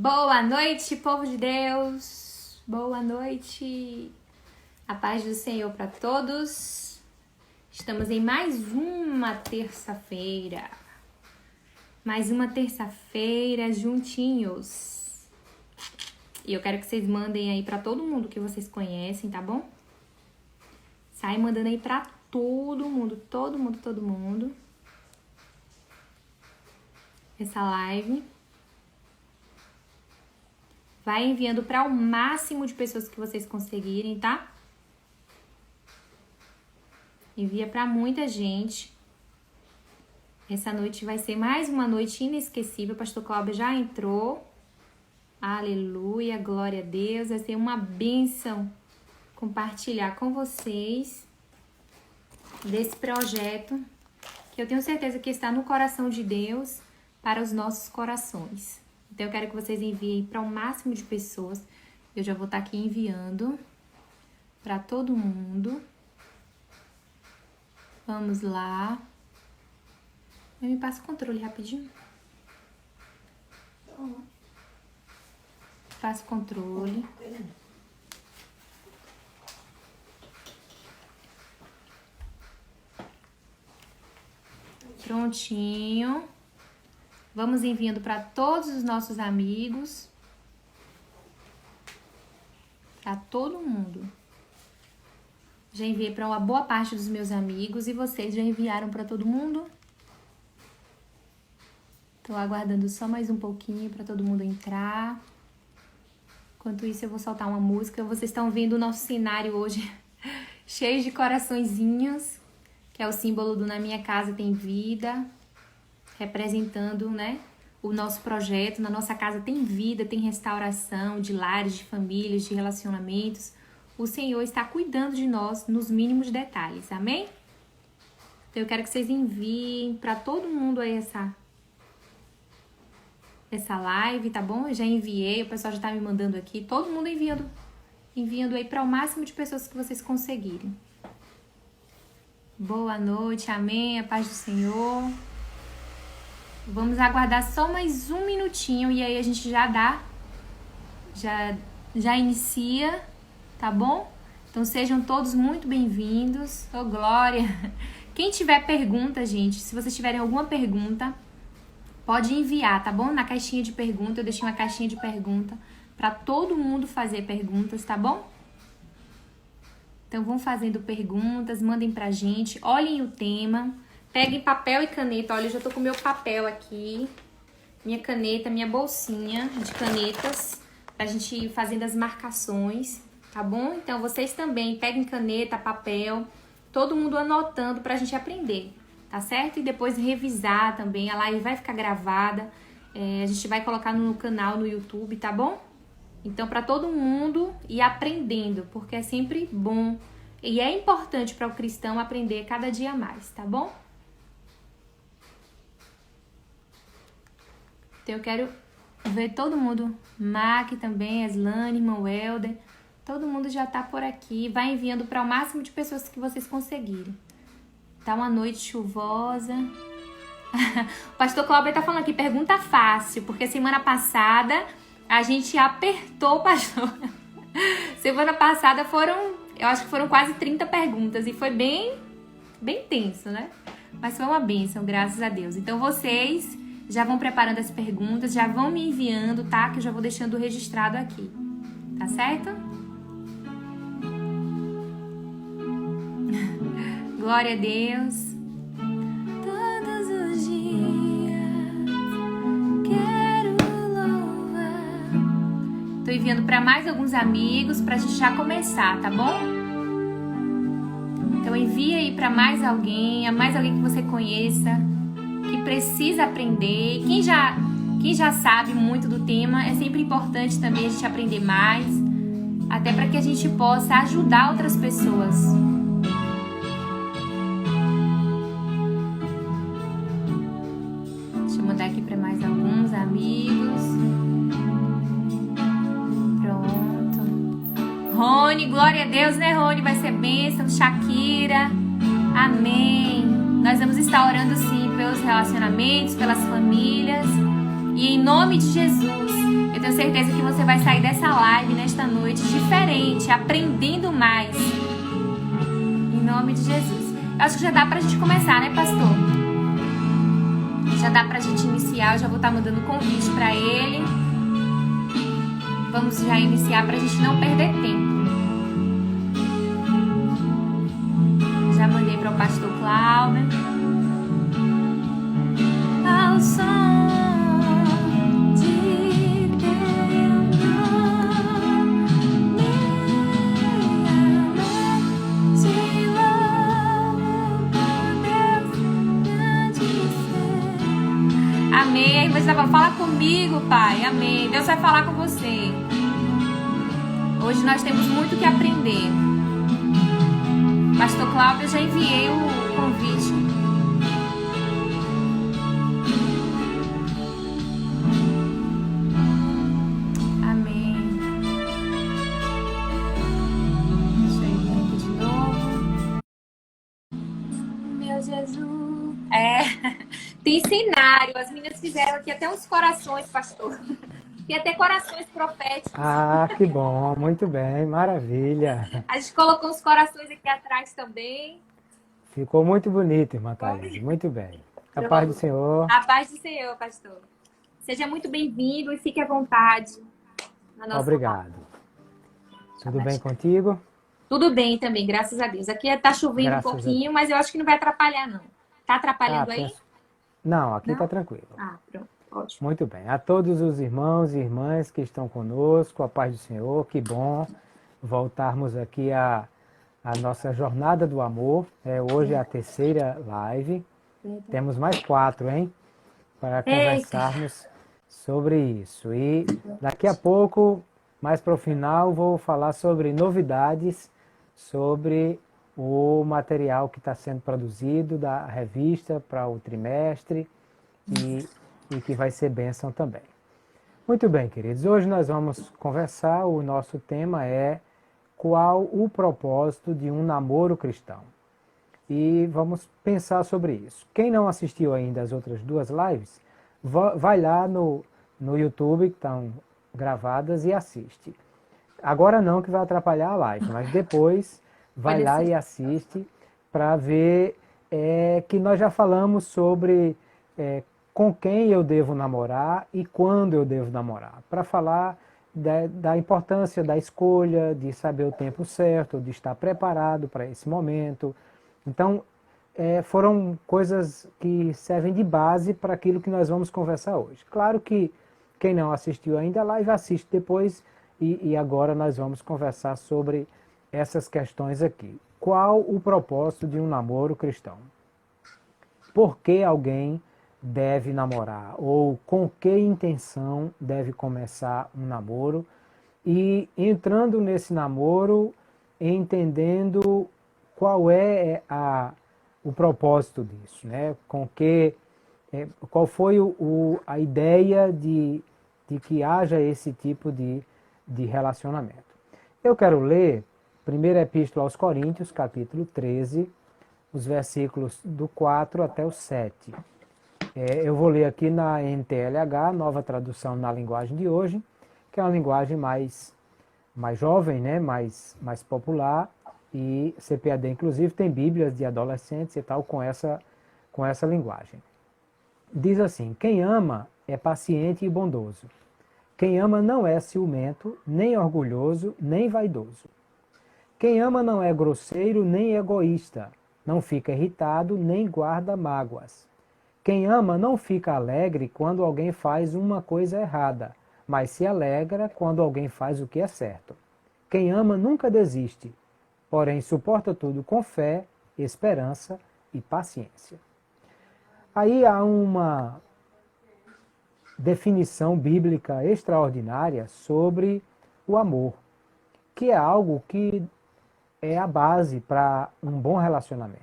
Boa noite, povo de Deus. Boa noite. A paz do Senhor para todos. Estamos em mais uma terça-feira. Mais uma terça-feira juntinhos. E eu quero que vocês mandem aí para todo mundo que vocês conhecem, tá bom? Sai mandando aí para todo mundo. Essa live. Vai enviando para o máximo de pessoas que vocês conseguirem, tá? Envia para muita gente. Essa noite vai ser mais uma noite inesquecível. O pastor Cláudio já entrou. Aleluia, glória a Deus. Vai ser uma bênção compartilhar com vocês desse projeto que eu tenho certeza que está no coração de Deus para os nossos corações. Então, eu quero que vocês enviem para o máximo de pessoas. Eu já vou estar aqui enviando para todo mundo. Vamos lá. Me passa o controle rapidinho. Passa o controle. Prontinho. Vamos enviando para todos os nossos amigos. Para todo mundo. Já enviei para uma boa parte dos meus amigos. E vocês já enviaram para todo mundo? Estou aguardando só mais um pouquinho para todo mundo entrar. Enquanto isso, eu vou soltar uma música. Vocês estão vendo o nosso cenário hoje cheio de coraçõezinhos, que é o símbolo do Na Minha Casa Tem Vida. Representando, né, o nosso projeto. Na nossa casa tem vida, tem restauração de lares, de famílias, de relacionamentos. O Senhor está cuidando de nós nos mínimos detalhes, amém? Então eu quero que vocês enviem para todo mundo aí essa live, tá bom? Eu já enviei, o pessoal já tá me mandando aqui. Todo mundo enviando aí para o máximo de pessoas que vocês conseguirem. Boa noite, amém, a paz do Senhor. Vamos aguardar só mais um minutinho e aí a gente já inicia, tá bom? Então sejam todos muito bem-vindos. Ô, glória! Quem tiver pergunta, gente, se vocês tiverem alguma pergunta, pode enviar, tá bom? Na caixinha de pergunta, eu deixei uma caixinha de pergunta para todo mundo fazer perguntas, tá bom? Então vão fazendo perguntas, mandem pra gente, olhem o tema. Peguem papel e caneta. Olha, eu já tô com meu papel aqui. Minha caneta, minha bolsinha de canetas. Pra gente ir fazendo as marcações, tá bom? Então, vocês também peguem caneta, papel. Todo mundo anotando pra gente aprender, tá certo? E depois revisar também. A live vai ficar gravada. A gente vai colocar no canal, no YouTube, tá bom? Então, pra todo mundo ir aprendendo. Porque é sempre bom. E é importante para o cristão aprender cada dia mais, tá bom? Então, eu quero ver todo mundo. Mac também, Aslane, irmão Helder. Todo mundo já tá por aqui. Vai enviando para o máximo de pessoas que vocês conseguirem. Tá uma noite chuvosa. O pastor Cláudio tá falando aqui, pergunta fácil. Porque semana passada a gente apertou o pastor. Semana passada eu acho que foram quase 30 perguntas. E foi bem tenso, né? Mas foi uma bênção, graças a Deus. Então, vocês já vão preparando as perguntas, já vão me enviando, tá? Que eu já vou deixando registrado aqui. Tá certo? Glória a Deus. Todos os dias quero louvar. Tô enviando para mais alguns amigos pra gente já começar, tá bom? Então envia aí para mais alguém que você conheça, que precisa aprender. Quem já sabe muito do tema, é sempre importante também a gente aprender mais, até para que a gente possa ajudar outras pessoas. Deixa eu mandar aqui para mais alguns amigos. Pronto. Rony, glória a Deus, né, Rony? Vai ser bênção. Shakira, amém. Nós vamos estar orando sim pelos relacionamentos, pelas famílias. E em nome de Jesus, Eu tenho certeza que você vai sair dessa live nesta noite diferente, aprendendo mais. Em nome de Jesus. Eu acho que já dá pra gente começar, né, pastor? Já dá pra gente iniciar. Eu já vou estar mandando convite pra ele. Vamos já iniciar pra gente não perder tempo. Já mandei para o pastor Cláudio. Ao som de teu nome, te louvo, Deus, grande ser. Amém. Aí você vai falar comigo, Pai. Amém. Deus vai falar com você. Hoje nós temos muito que aprender. Pastor Cláudio, eu já enviei o convite. Amém. Deixa eu enviar aqui de novo. Meu Jesus. Tem cenário. As meninas fizeram aqui até uns corações, pastor. Tem até corações proféticos. Ah, que bom, muito bem, maravilha. A gente colocou uns corações aqui atrás também. Ficou muito bonito, irmã Thaís, muito bem. A paz do Senhor. A paz do Senhor, pastor. Seja muito bem-vindo e fique à vontade. Na nossa Obrigado. Tudo bem contigo? Tudo bem também, graças a Deus. Aqui tá chovendo um pouquinho, mas eu acho que não vai atrapalhar, não. Tá atrapalhando aí? Não, aqui tá tranquilo. Pronto. Ótimo. Muito bem. A todos os irmãos e irmãs que estão conosco, a paz do Senhor, que bom voltarmos aqui à nossa jornada do amor. Hoje é a terceira live. Temos mais 4, hein? Para conversarmos sobre isso. E daqui a pouco, mais para o final, vou falar sobre novidades sobre o material que está sendo produzido da revista para o trimestre e que vai ser bênção também. Muito bem, queridos. Hoje nós vamos conversar, o nosso tema é qual o propósito de um namoro cristão. E vamos pensar sobre isso. Quem não assistiu ainda às outras 2 lives, vai lá no YouTube, que estão gravadas, e assiste. Agora não, que vai atrapalhar a live, mas depois vai lá e assiste para ver que nós já falamos sobre com quem eu devo namorar e quando eu devo namorar. Para falar da importância da escolha, de saber o tempo certo, de estar preparado para esse momento. Então, foram coisas que servem de base para aquilo que nós vamos conversar hoje. Claro que quem não assistiu ainda a live, assiste depois e agora nós vamos conversar sobre essas questões aqui. Qual o propósito de um namoro cristão? Por que alguém deve namorar? Ou com que intenção deve começar um namoro? E entrando nesse namoro, entendendo qual é o propósito disso, né? Qual foi a ideia de que haja esse tipo de relacionamento. Eu quero ler 1ª Epístola aos Coríntios, capítulo 13, os versículos do 4 até o 7. Eu vou ler aqui na NTLH, nova tradução na linguagem de hoje, que é uma linguagem mais jovem, né? mais popular, e CPAD, inclusive, tem bíblias de adolescentes e tal com essa linguagem. Diz assim: quem ama é paciente e bondoso. Quem ama não é ciumento, nem orgulhoso, nem vaidoso. Quem ama não é grosseiro, nem egoísta. Não fica irritado, nem guarda mágoas. Quem ama não fica alegre quando alguém faz uma coisa errada, mas se alegra quando alguém faz o que é certo. Quem ama nunca desiste, porém suporta tudo com fé, esperança e paciência. Aí há uma definição bíblica extraordinária sobre o amor, que é algo que é a base para um bom relacionamento.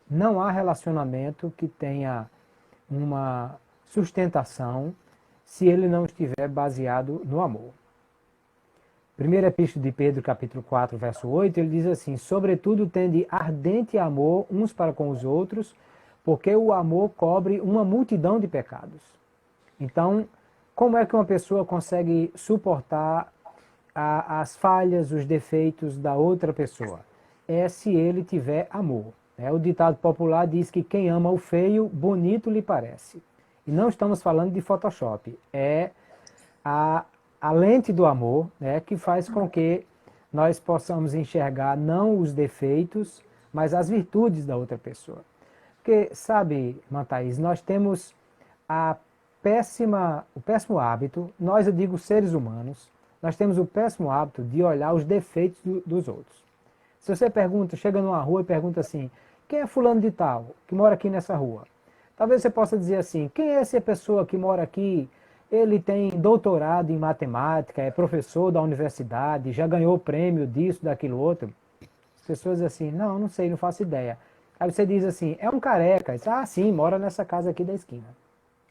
Não há relacionamento que tenha uma sustentação se ele não estiver baseado no amor. 1ª Epístola de Pedro, capítulo 4, verso 8, ele diz assim: sobretudo tende ardente amor uns para com os outros, porque o amor cobre uma multidão de pecados. Então, como é que uma pessoa consegue suportar as falhas, os defeitos da outra pessoa? É se ele tiver amor. O ditado popular diz que quem ama o feio, bonito lhe parece. E não estamos falando de Photoshop, é a lente do amor, que faz com que nós possamos enxergar não os defeitos, mas as virtudes da outra pessoa. Porque, sabe, Thaís, nós temos o péssimo hábito, eu digo seres humanos, nós temos o péssimo hábito de olhar os defeitos dos outros. Se você chega numa rua e pergunta assim, quem é fulano de tal, que mora aqui nessa rua? Talvez você possa dizer assim, quem é essa pessoa que mora aqui? Ele tem doutorado em matemática, é professor da universidade, já ganhou prêmio disso, daquilo outro. As pessoas dizem assim, não sei, não faço ideia. Aí você diz assim, é um careca. Diz, sim, mora nessa casa aqui da esquina.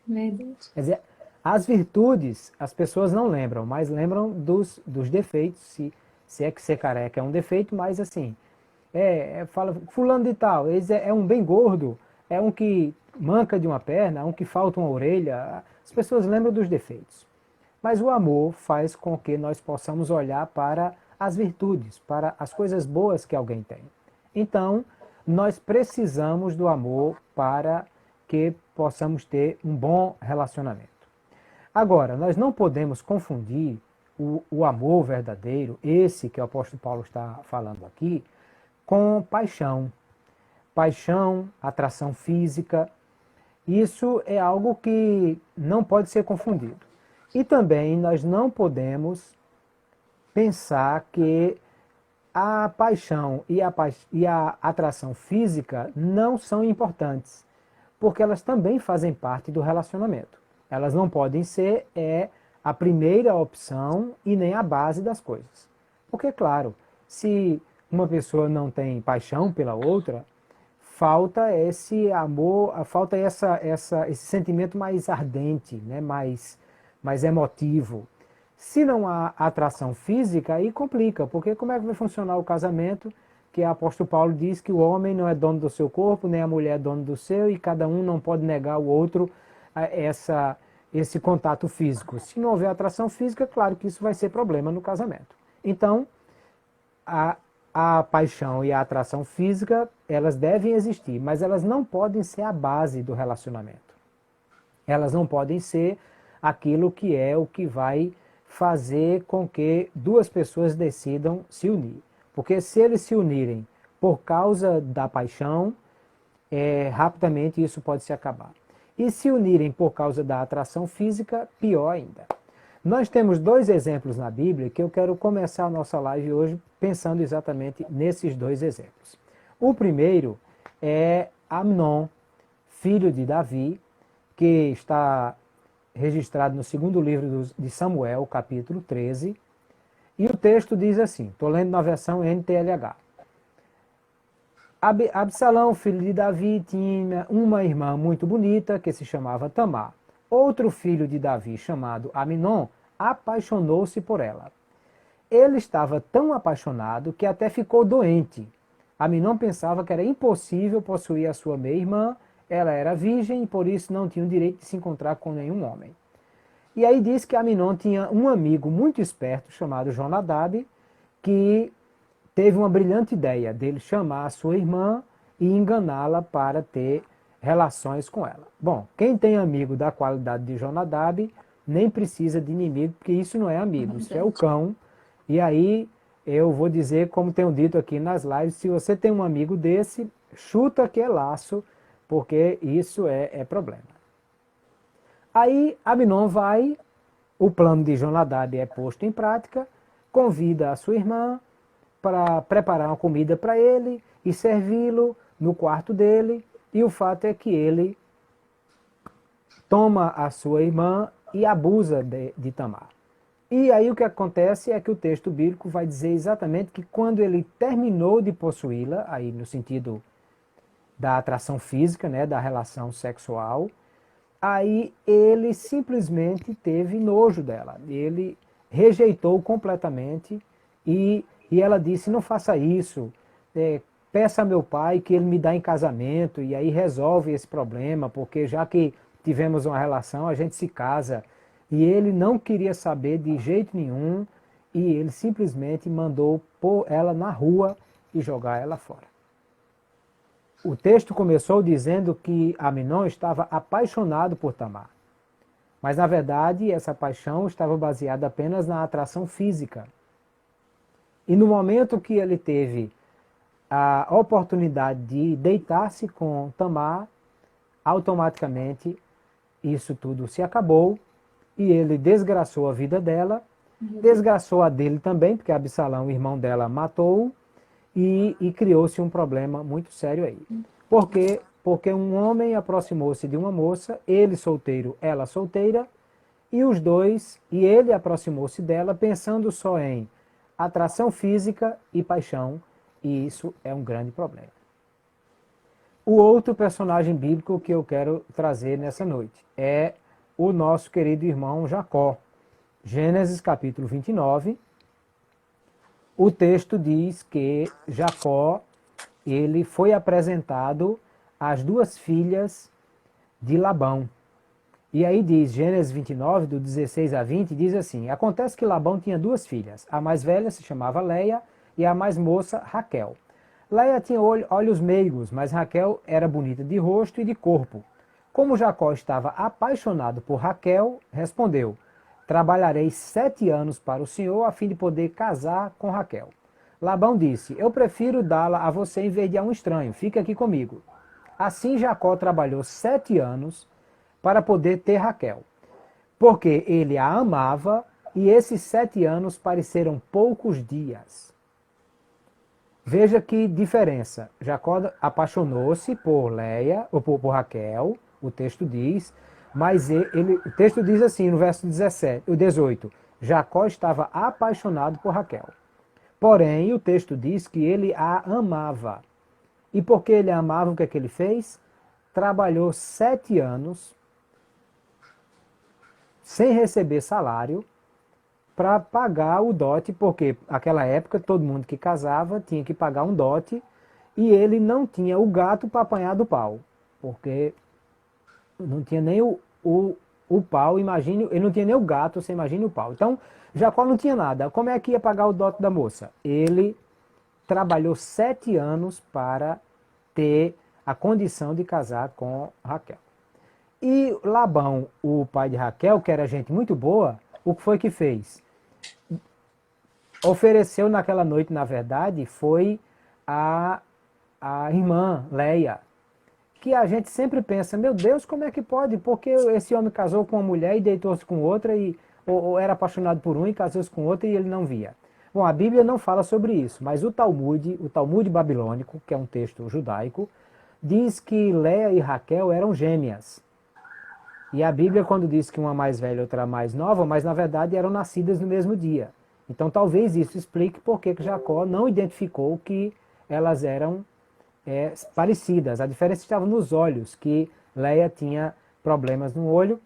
Verdade. Quer dizer, as virtudes as pessoas não lembram, mas lembram dos defeitos, se é que ser careca é um defeito, mas assim, fala, fulano de tal, é um bem gordo, é um que manca de uma perna, é um que falta uma orelha. As pessoas lembram dos defeitos. Mas o amor faz com que nós possamos olhar para as virtudes, para as coisas boas que alguém tem. Então, nós precisamos do amor para que possamos ter um bom relacionamento. Agora, nós não podemos confundir o amor verdadeiro, esse que o apóstolo Paulo está falando aqui, com paixão. Paixão, atração física, isso é algo que não pode ser confundido. E também nós não podemos pensar que a paixão e a atração física não são importantes, porque elas também fazem parte do relacionamento. Elas não podem ser a primeira opção e nem a base das coisas. Porque, claro, se uma pessoa não tem paixão pela outra, falta esse amor, falta esse sentimento mais ardente, né? mais emotivo. Se não há atração física, aí complica, porque como é que vai funcionar o casamento? Que o apóstolo Paulo diz que o homem não é dono do seu corpo, nem a mulher é dono do seu, e cada um não pode negar ao outro esse contato físico. Se não houver atração física, claro que isso vai ser problema no casamento. Então, a paixão e a atração física, elas devem existir, mas elas não podem ser a base do relacionamento. Elas não podem ser aquilo que é o que vai fazer com que duas pessoas decidam se unir. Porque se eles se unirem por causa da paixão, rapidamente isso pode se acabar. E se unirem por causa da atração física, pior ainda. Nós temos dois exemplos na Bíblia que eu quero começar a nossa live hoje pensando exatamente nesses dois exemplos. O primeiro é Amnon, filho de Davi, que está registrado no segundo livro de Samuel, capítulo 13. E o texto diz assim, estou lendo na versão NTLH. Absalão, filho de Davi, tinha uma irmã muito bonita que se chamava Tamar. Outro filho de Davi, chamado Amnon, apaixonou-se por ela. Ele estava tão apaixonado que até ficou doente. Amnon pensava que era impossível possuir a sua meia-irmã, ela era virgem e por isso não tinha o direito de se encontrar com nenhum homem. E aí diz que Amnon tinha um amigo muito esperto chamado Jonadab, que teve uma brilhante ideia dele chamar a sua irmã e enganá-la para ter relações com ela. Bom, quem tem amigo da qualidade de Jonadab nem precisa de inimigo, porque isso não é amigo, isso é o cão. E aí eu vou dizer, como tenho dito aqui nas lives, se você tem um amigo desse, chuta que é laço, porque isso é problema. Aí Amnon vai, o plano de Jonadab é posto em prática, convida a sua irmã para preparar uma comida para ele e servi-lo no quarto dele, e o fato é que ele toma a sua irmã e abusa de Tamar. E aí o que acontece é que o texto bíblico vai dizer exatamente que quando ele terminou de possuí-la, aí no sentido da atração física, né, da relação sexual, aí ele simplesmente teve nojo dela. Ele rejeitou completamente e ela disse, não faça isso, peça a meu pai que ele me dá em casamento e aí resolve esse problema, porque já que tivemos uma relação, a gente se casa E ele não queria saber de jeito nenhum, e ele simplesmente mandou pôr ela na rua e jogar ela fora. O texto começou dizendo que Amnon estava apaixonado por Tamar. Mas, na verdade, essa paixão estava baseada apenas na atração física. E no momento que ele teve a oportunidade de deitar-se com Tamar, automaticamente isso tudo se acabou e ele desgraçou a vida dela, desgraçou a dele também, porque Absalão, o irmão dela, matou-o e criou-se um problema muito sério aí. Por quê? Porque um homem aproximou-se de uma moça, ele solteiro, ela solteira, e os dois, e ele aproximou-se dela pensando só em atração física e paixão, e isso é um grande problema. O outro personagem bíblico que eu quero trazer nessa noite é o nosso querido irmão Jacó. Gênesis capítulo 29, o texto diz que Jacó, ele foi apresentado às duas filhas de Labão. E aí diz, Gênesis 29, do 16 a 20, diz assim: acontece que Labão tinha duas filhas. A mais velha se chamava Leia e a mais moça, Raquel. Leia tinha olhos meigos, mas Raquel era bonita de rosto e de corpo. Como Jacó estava apaixonado por Raquel, respondeu: trabalharei 7 anos para o senhor a fim de poder casar com Raquel. Labão disse: eu prefiro dá-la a você em vez de a um estranho, fique aqui comigo. Assim Jacó trabalhou 7 anos para poder ter Raquel, porque ele a amava e esses 7 anos pareceram poucos dias. Veja que diferença. Jacó apaixonou-se por Leia, ou por Raquel, o texto diz, mas o texto diz assim no verso 18, Jacó estava apaixonado por Raquel. Porém, o texto diz que ele a amava. E porque ele a amava, o que é que ele fez? Trabalhou 7 anos sem receber salário para pagar o dote, porque naquela época todo mundo que casava tinha que pagar um dote e ele não tinha o gato para apanhar do pau, porque não tinha nem o pau, imagine, ele não tinha nem o gato, você imagine o pau. Então, Jacó não tinha nada. Como é que ia pagar o dote da moça? Ele trabalhou 7 anos para ter a condição de casar com Raquel. E Labão, o pai de Raquel, que era gente muito boa, o que foi que fez? Ofereceu naquela noite, na verdade, foi a irmã Leia, que a gente sempre pensa, meu Deus, como é que pode? Porque esse homem casou com uma mulher e deitou-se com outra, ou era apaixonado por um e casou-se com outra e ele não via. Bom, a Bíblia não fala sobre isso, mas o Talmud babilônico, que é um texto judaico, diz que Leia e Raquel eram gêmeas. E a Bíblia, quando diz que uma mais velha e outra mais nova, mas na verdade eram nascidas no mesmo dia. Então talvez isso explique por que Jacó não identificou que elas eram parecidas. A diferença estava nos olhos, que Leia tinha problemas no olho,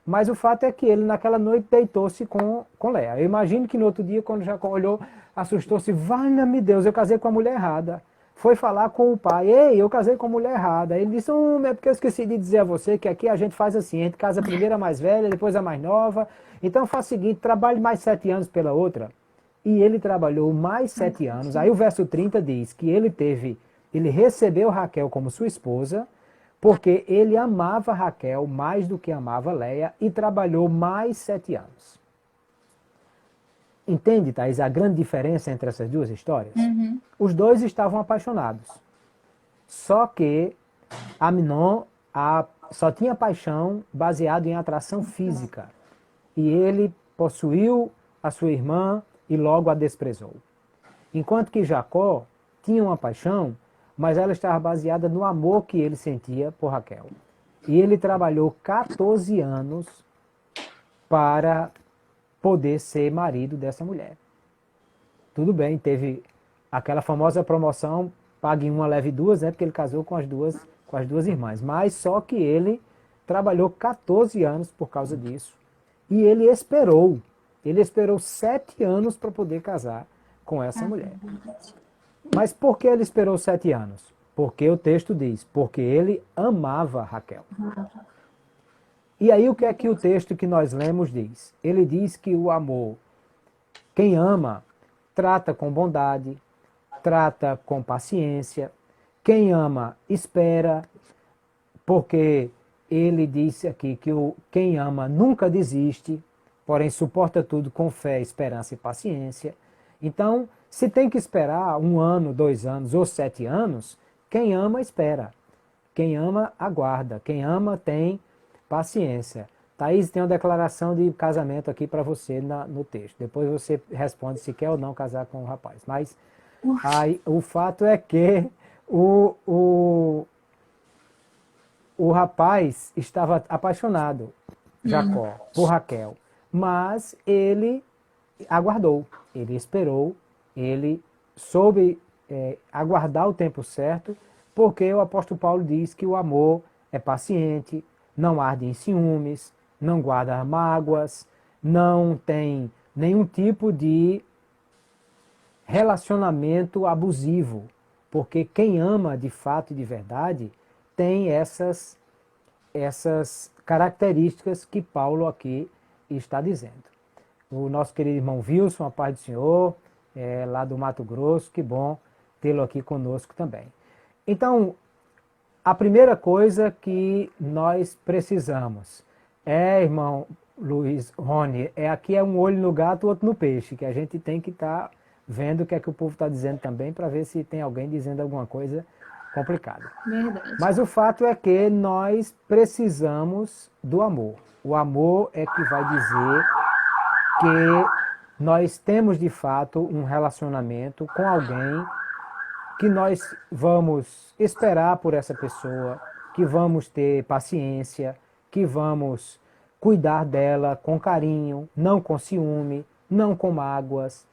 mas o fato é que ele naquela noite deitou-se com Leia. Eu imagino que no outro dia, quando Jacó olhou, assustou-se, valha-me Deus, eu casei com a mulher errada. Foi falar com o pai, ei, eu casei com a mulher errada. Ele disse, é porque eu esqueci de dizer a você que aqui a gente faz assim, a gente casa primeiro a mais velha, depois a mais nova. Então faz o seguinte, trabalhe mais 7 anos pela outra. E ele trabalhou mais 7 anos. Aí o verso 30 diz que ele recebeu Raquel como sua esposa, porque ele amava Raquel mais do que amava Leia e trabalhou mais 7 anos. Entende, Thaís, a grande diferença entre essas duas histórias? Uhum. Os dois estavam apaixonados. Só que Amnon só tinha paixão baseado em atração física. E ele possuiu a sua irmã e logo a desprezou. Enquanto que Jacó tinha uma paixão, mas ela estava baseada no amor que ele sentia por Raquel. E ele trabalhou 14 anos para poder ser marido dessa mulher. Tudo bem, teve aquela famosa promoção, pague uma, leve duas, né? Porque ele casou com as duas irmãs. Mas só que ele trabalhou 14 anos por causa disso. E ele esperou 7 anos para poder casar com essa mulher. Mas por que ele esperou 7 anos? Porque o texto diz, porque ele amava Raquel. E aí o que é que o texto que nós lemos diz? Ele diz que o amor, quem ama, trata com bondade, trata com paciência. Quem ama, espera, porque ele disse aqui que quem ama nunca desiste, porém suporta tudo com fé, esperança e paciência. Então, se tem que esperar 1 ano, 2 anos ou 7 anos, quem ama, espera. Quem ama, aguarda. Quem ama, tem paciência. Thaís, tem uma declaração de casamento aqui para você no texto. Depois você responde se quer ou não casar com o rapaz. Mas aí, o fato é que o rapaz estava apaixonado, Jacó, por Raquel. Mas ele aguardou, ele esperou, ele soube aguardar o tempo certo, porque o apóstolo Paulo diz que o amor é paciente, não arde em ciúmes, não guarda mágoas, não tem nenhum tipo de relacionamento abusivo, porque quem ama de fato e de verdade tem essas características que Paulo aqui está dizendo. O nosso querido irmão Wilson, a paz do Senhor, lá do Mato Grosso, que bom tê-lo aqui conosco também. Então, a primeira coisa que nós precisamos irmão Luiz, Rony, aqui é um olho no gato, outro no peixe, que a gente tem que estar vendo o que é que o povo está dizendo também, para ver se tem alguém dizendo alguma coisa complicada. Verdade. Mas o fato é que nós precisamos do amor. O amor é que vai dizer que nós temos de fato um relacionamento com alguém, que nós vamos esperar por essa pessoa, que vamos ter paciência, que vamos cuidar dela com carinho, não com ciúme, não com mágoas,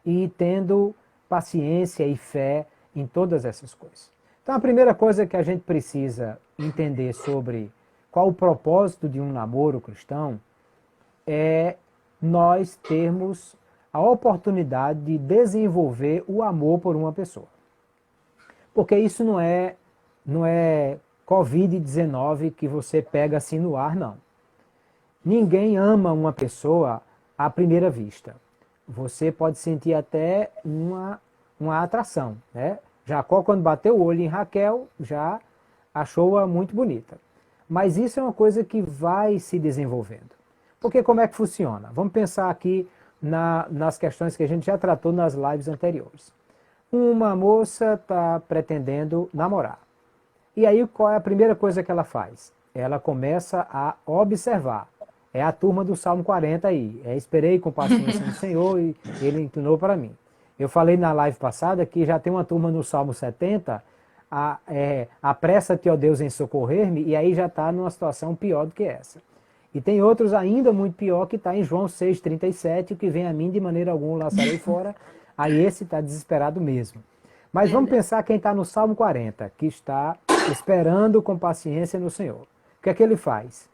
e tendo paciência e fé em todas essas coisas. Então a primeira coisa que a gente precisa entender sobre qual o propósito de um namoro cristão é nós termos a oportunidade de desenvolver o amor por uma pessoa. Porque isso não é Covid-19 que você pega assim no ar, não. Ninguém ama uma pessoa à primeira vista. Você pode sentir até uma atração, né? Jacó, quando bateu o olho em Raquel, já achou-a muito bonita. Mas isso é uma coisa que vai se desenvolvendo. Porque como é que funciona? Vamos pensar aqui nas questões que a gente já tratou nas lives anteriores. Uma moça está pretendendo namorar. E aí qual é a primeira coisa que ela faz? Ela começa a observar. É a turma do Salmo 40 aí. Esperei com paciência no Senhor e ele inclinou para mim. Eu falei na live passada que já tem uma turma no Salmo 70, apressa-te, ó Deus, em socorrer-me, e aí já está numa situação pior do que essa. E tem outros ainda muito pior que está em João 6,37, o que vem a mim de maneira alguma lançarei fora, aí esse está desesperado mesmo. Mas vamos pensar quem está no Salmo 40, que está esperando com paciência no Senhor. O que é que ele faz?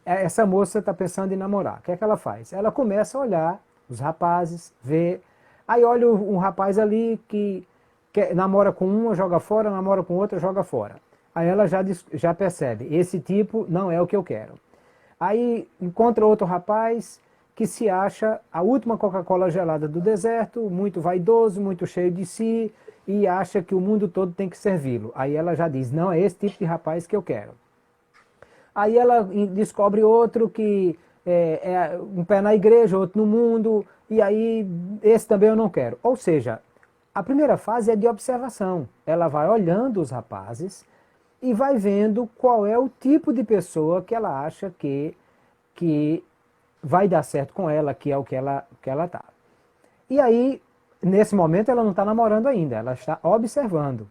Essa moça está pensando em namorar. O que é que ela faz? Ela começa a olhar os rapazes, ver. Aí olha um rapaz ali que namora com uma, joga fora, namora com outra, joga fora. Aí ela já percebe, esse tipo não é o que eu quero. Aí encontra outro rapaz que se acha a última Coca-Cola gelada do deserto, muito vaidoso, muito cheio de si, e acha que o mundo todo tem que servi-lo. Aí ela já diz, não é esse tipo de rapaz que eu quero. Aí ela descobre outro que é um pé na igreja, outro no mundo, e aí esse também eu não quero. Ou seja, a primeira fase é de observação. Ela vai olhando os rapazes e vai vendo qual é o tipo de pessoa que ela acha que vai dar certo com ela, que é o que ela está. E aí, nesse momento, ela não está namorando ainda, ela está observando.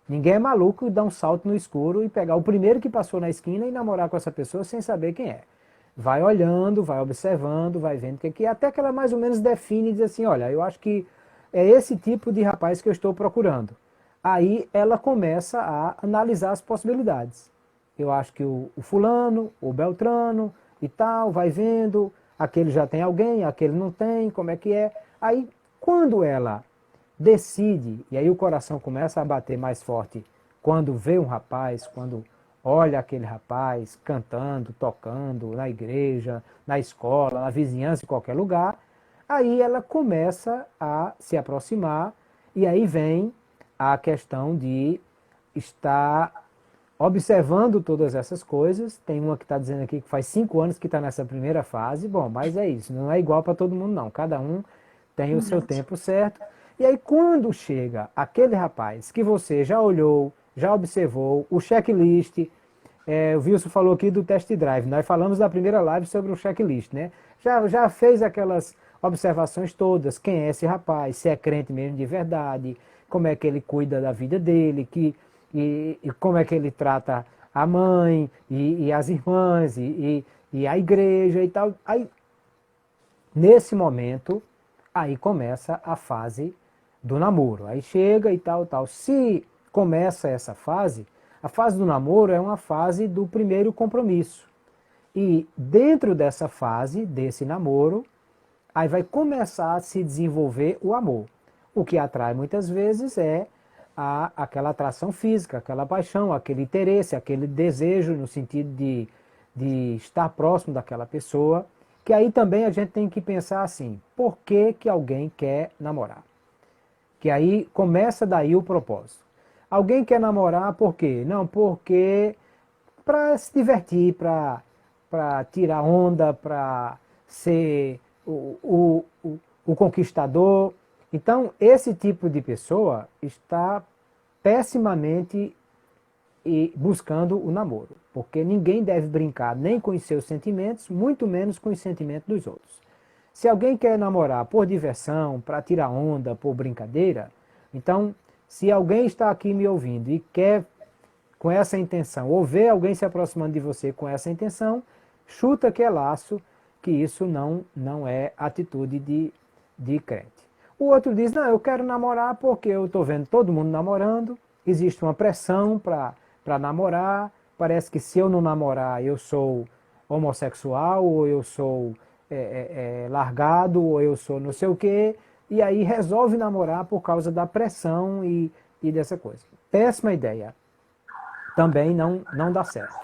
Ninguém é maluco dar um salto no escuro e pegar o primeiro que passou na esquina e namorar com essa pessoa sem saber quem é. Vai olhando, vai observando, vai vendo o que é, até que ela mais ou menos define e diz assim, olha, eu acho que é esse tipo de rapaz que eu estou procurando. Aí ela começa a analisar as possibilidades. Eu acho que o fulano, o Beltrano e tal, vai vendo, aquele já tem alguém, aquele não tem, como é que é. Aí, quando ela decide, e aí o coração começa a bater mais forte, quando vê um rapaz, quando olha aquele rapaz cantando, tocando na igreja, na escola, na vizinhança, em qualquer lugar, aí ela começa a se aproximar e aí vem a questão de estar observando todas essas coisas. Tem uma que está dizendo aqui que faz 5 anos que está nessa primeira fase. Bom, mas é isso, não é igual para todo mundo não. Cada um tem o seu tempo certo. E aí quando chega aquele rapaz que você já olhou, já observou, o checklist, o Wilson falou aqui do test drive, nós falamos na primeira live sobre o checklist, né? Já fez aquelas observações todas, quem é esse rapaz, se é crente mesmo de verdade, como é que ele cuida da vida dele, e como é que ele trata a mãe, e as irmãs, e a igreja e tal. Aí, nesse momento, aí começa a fase do namoro. Aí chega e tal, tal. Se começa essa fase, a fase do namoro é uma fase do primeiro compromisso. E dentro dessa fase, desse namoro, aí vai começar a se desenvolver o amor. O que atrai muitas vezes é aquela atração física, aquela paixão, aquele interesse, aquele desejo no sentido de estar próximo daquela pessoa, que aí também a gente tem que pensar assim, por que que alguém quer namorar? Que aí começa daí o propósito. Alguém quer namorar por quê? Não, porque para se divertir, para tirar onda, para ser o conquistador. Então, esse tipo de pessoa está pessimamente buscando o namoro, porque ninguém deve brincar nem com os seus sentimentos, muito menos com os sentimentos dos outros. Se alguém quer namorar por diversão, para tirar onda, por brincadeira, então, se alguém está aqui me ouvindo e quer com essa intenção, ou vê alguém se aproximando de você com essa intenção, chuta que é laço, que isso não é atitude de crente. O outro diz, não, eu quero namorar porque eu estou vendo todo mundo namorando, existe uma pressão para namorar, parece que se eu não namorar eu sou homossexual, ou eu sou largado, ou eu sou não sei o quê, e aí resolve namorar por causa da pressão e dessa coisa. Péssima ideia. Também não dá certo.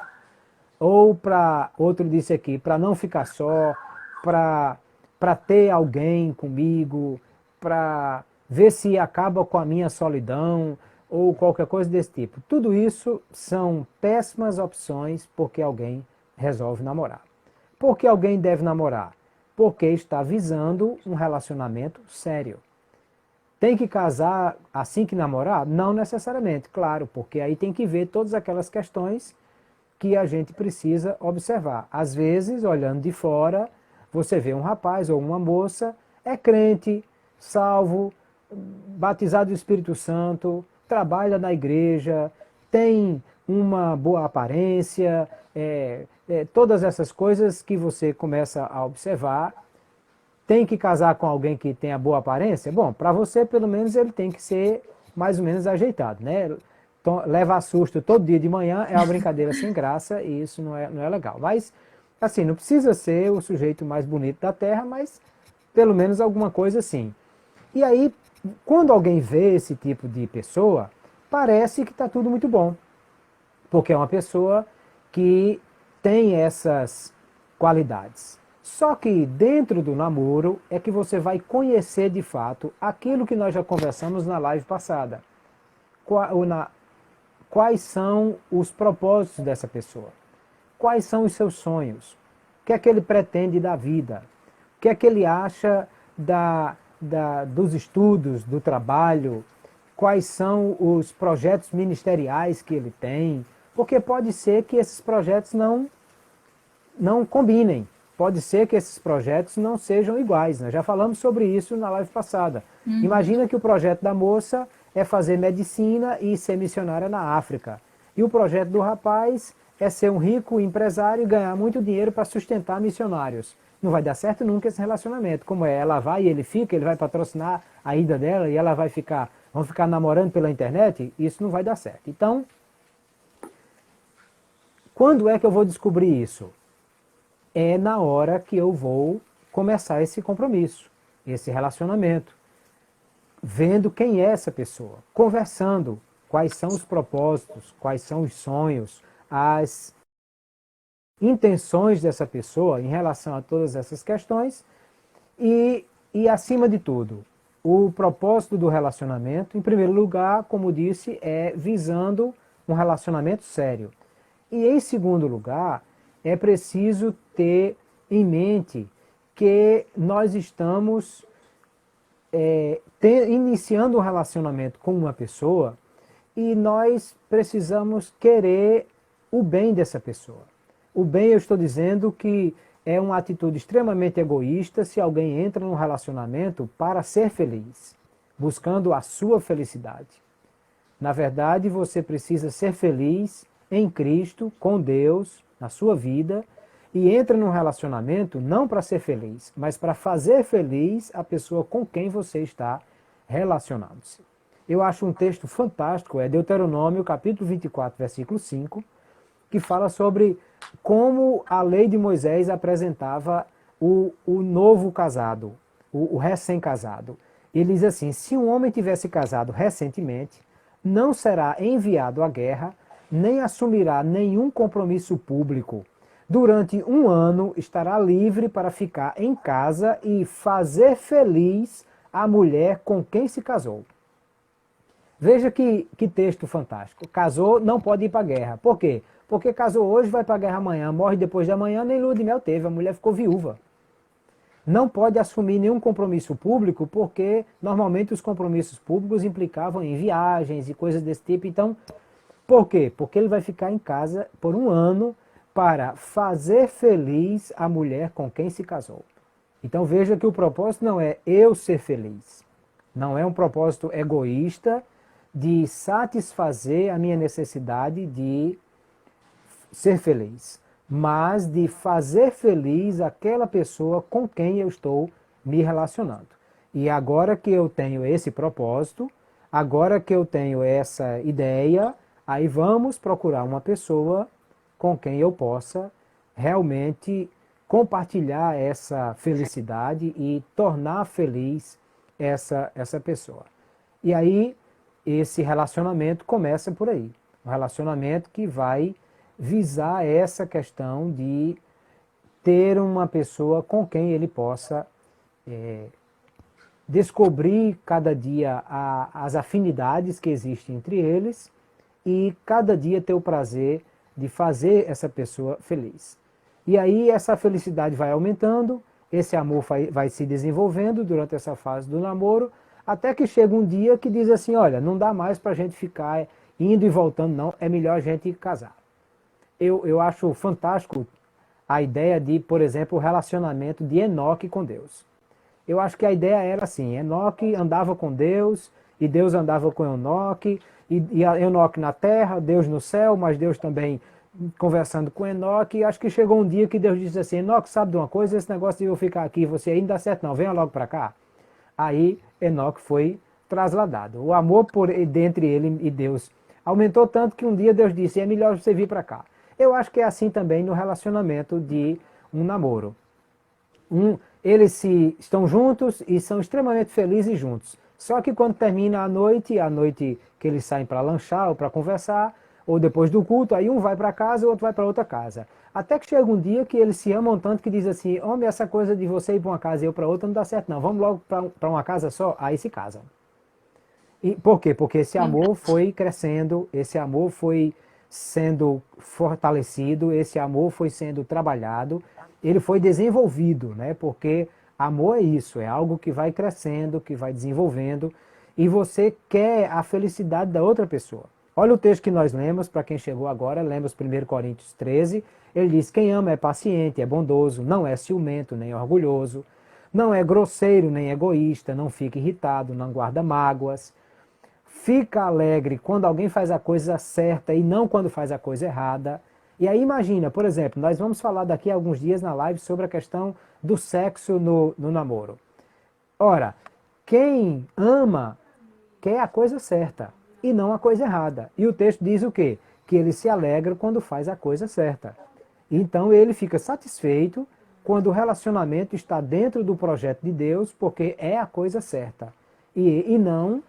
Ou para, outro disse aqui, para não ficar só, para ter alguém comigo, para ver se acaba com a minha solidão, ou qualquer coisa desse tipo. Tudo isso são péssimas opções porque alguém resolve namorar. Por que alguém deve namorar? Porque está visando um relacionamento sério. Tem que casar assim que namorar? Não necessariamente, claro, porque aí tem que ver todas aquelas questões que a gente precisa observar. Às vezes, olhando de fora, você vê um rapaz ou uma moça, é crente, salvo, batizado do Espírito Santo, trabalha na igreja, tem uma boa aparência, todas essas coisas que você começa a observar. Tem que casar com alguém que tenha boa aparência? Bom, para você, pelo menos, ele tem que ser mais ou menos ajeitado, né? Então, levar susto todo dia de manhã é uma brincadeira sem graça e isso não é legal. Mas, assim, não precisa ser o sujeito mais bonito da Terra, mas pelo menos alguma coisa assim. E aí, quando alguém vê esse tipo de pessoa, parece que está tudo muito bom. Porque é uma pessoa que tem essas qualidades. Só que dentro do namoro é que você vai conhecer de fato aquilo que nós já conversamos na live passada. Quais são os propósitos dessa pessoa? Quais são os seus sonhos? O que é que ele pretende da vida? O que é que ele acha dos estudos, do trabalho? Quais são os projetos ministeriais que ele tem? Porque pode ser que esses projetos não combinem. Pode ser que esses projetos não sejam iguais. Nós já falamos sobre isso na live passada. Imagina que o projeto da moça é fazer medicina e ser missionária na África. E o projeto do rapaz é ser um rico empresário e ganhar muito dinheiro para sustentar missionários. Não vai dar certo nunca esse relacionamento. Como é? Ela vai e ele fica, ele vai patrocinar a ida dela e ela vão ficar namorando pela internet? Isso não vai dar certo. Então, quando é que eu vou descobrir isso? É na hora que eu vou começar esse compromisso, esse relacionamento. Vendo quem é essa pessoa, conversando, quais são os propósitos, quais são os sonhos, as intenções dessa pessoa em relação a todas essas questões e acima de tudo, o propósito do relacionamento, em primeiro lugar, como disse, é visando um relacionamento sério. E em segundo lugar, é preciso ter em mente que nós estamos iniciando um relacionamento com uma pessoa e nós precisamos querer o bem dessa pessoa. O bem, eu estou dizendo que é uma atitude extremamente egoísta se alguém entra num relacionamento para ser feliz, buscando a sua felicidade. Na verdade, você precisa ser feliz em Cristo, com Deus, na sua vida, e entra num relacionamento não para ser feliz, mas para fazer feliz a pessoa com quem você está relacionando-se. Eu acho um texto fantástico, é Deuteronômio, capítulo 24, versículo 5, que fala sobre como a lei de Moisés apresentava o novo casado, o recém-casado. Ele diz assim, se um homem tivesse casado recentemente, não será enviado à guerra, nem assumirá nenhum compromisso público. Durante um ano estará livre para ficar em casa e fazer feliz a mulher com quem se casou. Veja que texto fantástico. Casou, não pode ir para a guerra. Por quê? Porque casou hoje, vai para a guerra amanhã, morre depois de amanhã, nem lua de mel teve, a mulher ficou viúva. Não pode assumir nenhum compromisso público, porque normalmente os compromissos públicos implicavam em viagens e coisas desse tipo. Então, por quê? Porque ele vai ficar em casa por um ano para fazer feliz a mulher com quem se casou. Então veja que o propósito não é eu ser feliz. Não é um propósito egoísta de satisfazer a minha necessidade de ser feliz, mas de fazer feliz aquela pessoa com quem eu estou me relacionando. E agora que eu tenho esse propósito, agora que eu tenho essa ideia, aí vamos procurar uma pessoa com quem eu possa realmente compartilhar essa felicidade e tornar feliz essa pessoa. E aí esse relacionamento começa por aí. Um relacionamento que vai visar essa questão de ter uma pessoa com quem ele possa descobrir cada dia as afinidades que existem entre eles e cada dia ter o prazer de fazer essa pessoa feliz. E aí essa felicidade vai aumentando, esse amor vai se desenvolvendo durante essa fase do namoro, até que chega um dia que diz assim, olha, não dá mais para a gente ficar indo e voltando, não, é melhor a gente casar. Eu acho fantástico a ideia de, por exemplo, o relacionamento de Enoque com Deus. Eu acho que a ideia era assim, Enoque andava com Deus, e Deus andava com Enoque, e Enoque na terra, Deus no céu, mas Deus também conversando com Enoque, e acho que chegou um dia que Deus disse assim, Enoque, sabe de uma coisa, esse negócio de eu ficar aqui, você aí não dá certo não, venha logo para cá. Aí Enoque foi trasladado. O amor entre ele e Deus aumentou tanto que um dia Deus disse, é melhor você vir para cá. Eu acho que é assim também no relacionamento de um namoro. Eles estão juntos e são extremamente felizes juntos. Só que quando termina a noite que eles saem para lanchar ou para conversar, ou depois do culto, aí um vai para casa e o outro vai para outra casa. Até que chega um dia que eles se amam tanto que diz assim, homem, essa coisa de você ir para uma casa e eu para outra não dá certo não, vamos logo para uma casa só, aí se casam. E por quê? Porque esse amor foi crescendo, esse amor foi sendo fortalecido, esse amor foi sendo trabalhado, ele foi desenvolvido, né? Porque amor é isso, é algo que vai crescendo, que vai desenvolvendo, e você quer a felicidade da outra pessoa. Olha o texto que nós lemos, para quem chegou agora, lemos 1 Coríntios 13, ele diz, quem ama é paciente, é bondoso, não é ciumento, nem orgulhoso, não é grosseiro, nem egoísta, não fica irritado, não guarda mágoas, fica alegre quando alguém faz a coisa certa e não quando faz a coisa errada. E aí imagina, por exemplo, nós vamos falar daqui a alguns dias na live sobre a questão do sexo no namoro. Ora, quem ama quer a coisa certa e não a coisa errada. E o texto diz o quê? Que ele se alegra quando faz a coisa certa. Então ele fica satisfeito quando o relacionamento está dentro do projeto de Deus, porque é a coisa certa. E não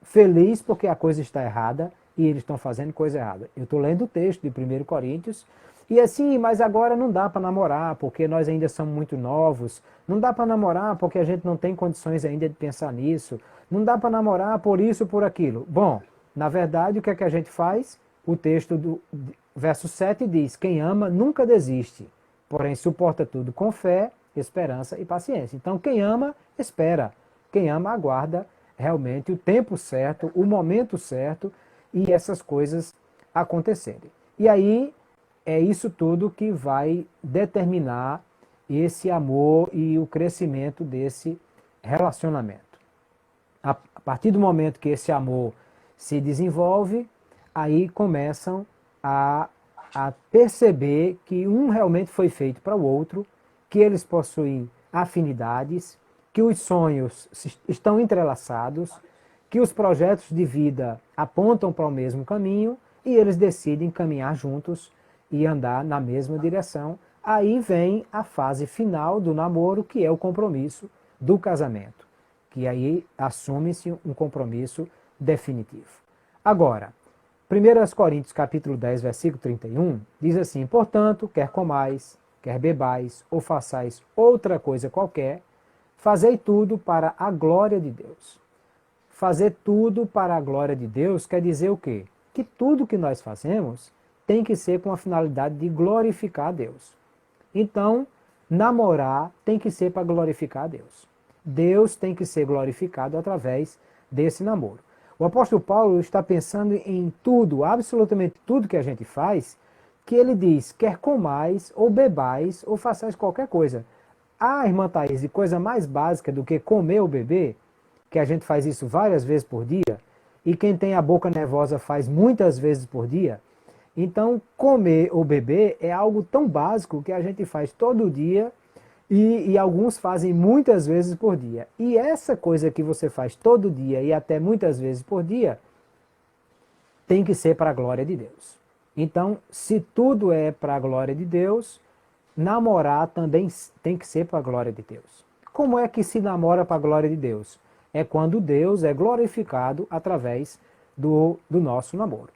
feliz porque a coisa está errada, e eles estão fazendo coisa errada. Eu estou lendo o texto de 1 Coríntios, e assim, mas agora não dá para namorar, porque nós ainda somos muito novos, não dá para namorar porque a gente não tem condições ainda de pensar nisso, não dá para namorar por isso, por aquilo. Bom, na verdade, o que é que a gente faz? O texto do verso 7 diz, quem ama nunca desiste, porém suporta tudo com fé, esperança e paciência. Então, quem ama, espera. Quem ama, aguarda realmente o tempo certo, o momento certo e essas coisas acontecerem. E aí, é isso tudo que vai determinar esse amor e o crescimento desse relacionamento. A partir do momento que esse amor se desenvolve, aí começam a perceber que um realmente foi feito para o outro, que eles possuem afinidades, que os sonhos estão entrelaçados, que os projetos de vida apontam para o mesmo caminho e eles decidem caminhar juntos e andar na mesma direção. Aí vem a fase final do namoro, que é o compromisso do casamento, que aí assume-se um compromisso definitivo. Agora, 1 Coríntios capítulo 10, versículo 31, diz assim, portanto, quer comais, quer bebais, ou façais outra coisa qualquer, fazei tudo para a glória de Deus. Fazer tudo para a glória de Deus quer dizer o quê? Que tudo que nós fazemos tem que ser com a finalidade de glorificar a Deus. Então, namorar tem que ser para glorificar a Deus. Deus tem que ser glorificado através desse namoro. O apóstolo Paulo está pensando em tudo, absolutamente tudo que a gente faz, que ele diz, quer comais, ou bebais, ou façais qualquer coisa. Ah, irmã Thaís, coisa mais básica do que comer ou beber, que a gente faz isso várias vezes por dia, e quem tem a boca nervosa faz muitas vezes por dia. Então, comer ou beber é algo tão básico que a gente faz todo dia e alguns fazem muitas vezes por dia. E essa coisa que você faz todo dia e até muitas vezes por dia tem que ser para a glória de Deus. Então, se tudo é para a glória de Deus, namorar também tem que ser para a glória de Deus. Como é que se namora para a glória de Deus? É quando Deus é glorificado através do nosso namoro.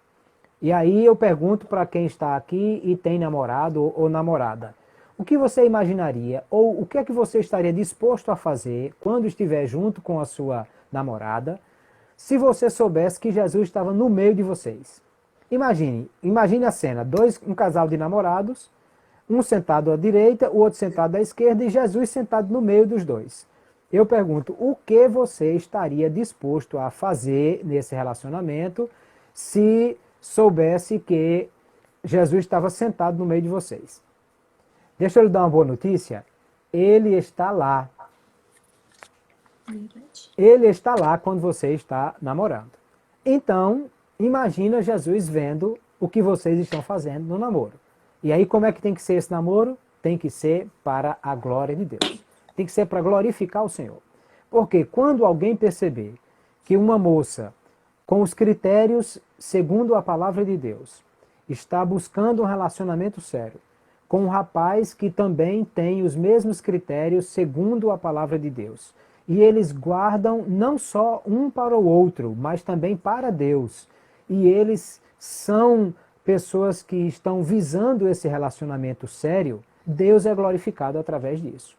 E aí eu pergunto para quem está aqui e tem namorado ou namorada, o que você imaginaria ou o que é que você estaria disposto a fazer quando estiver junto com a sua namorada, se você soubesse que Jesus estava no meio de vocês? Imagine a cena, um casal de namorados, um sentado à direita, o outro sentado à esquerda e Jesus sentado no meio dos dois. Eu pergunto, o que você estaria disposto a fazer nesse relacionamento se soubesse que Jesus estava sentado no meio de vocês? Deixa eu lhe dar uma boa notícia. Ele está lá. Ele está lá quando você está namorando. Então, imagina Jesus vendo o que vocês estão fazendo no namoro. E aí, como é que tem que ser esse namoro? Tem que ser para a glória de Deus. Tem que ser para glorificar o Senhor. Porque quando alguém perceber que uma moça, com os critérios segundo a palavra de Deus, está buscando um relacionamento sério, com um rapaz que também tem os mesmos critérios segundo a palavra de Deus, e eles guardam não só um para o outro, mas também para Deus, e eles são pessoas que estão visando esse relacionamento sério, Deus é glorificado através disso.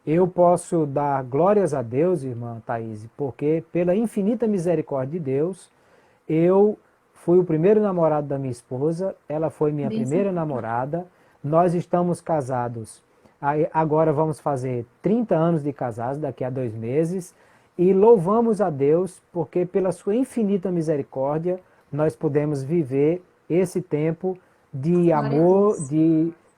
Eu posso dar glórias a Deus, irmã Thaís, porque pela infinita misericórdia de Deus, eu fui o primeiro namorado da minha esposa, ela foi minha primeira namorada, nós estamos casados, agora vamos fazer 30 anos de casados, daqui a 2 meses, e louvamos a Deus, porque pela sua infinita misericórdia, nós podemos viver esse tempo de amor,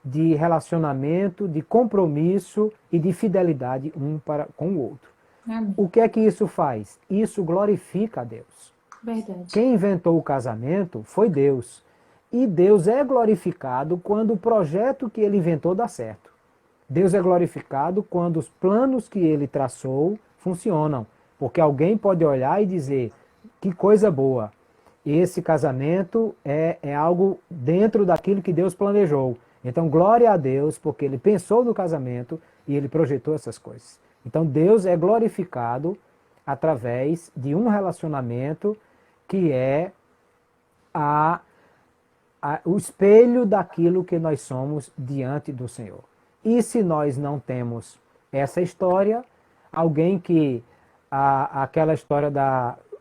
de relacionamento, de compromisso e de fidelidade um para com o outro. Amém. O que é que isso faz? Isso glorifica a Deus. Verdade. Quem inventou o casamento foi Deus. E Deus é glorificado quando o projeto que ele inventou dá certo. Deus é glorificado quando os planos que ele traçou funcionam. Porque alguém pode olhar e dizer, que coisa boa, esse casamento é algo dentro daquilo que Deus planejou. Então, glória a Deus, porque ele pensou no casamento e ele projetou essas coisas. Então, Deus é glorificado através de um relacionamento que é o espelho daquilo que nós somos diante do Senhor. E se nós não temos essa história, alguém que aquela história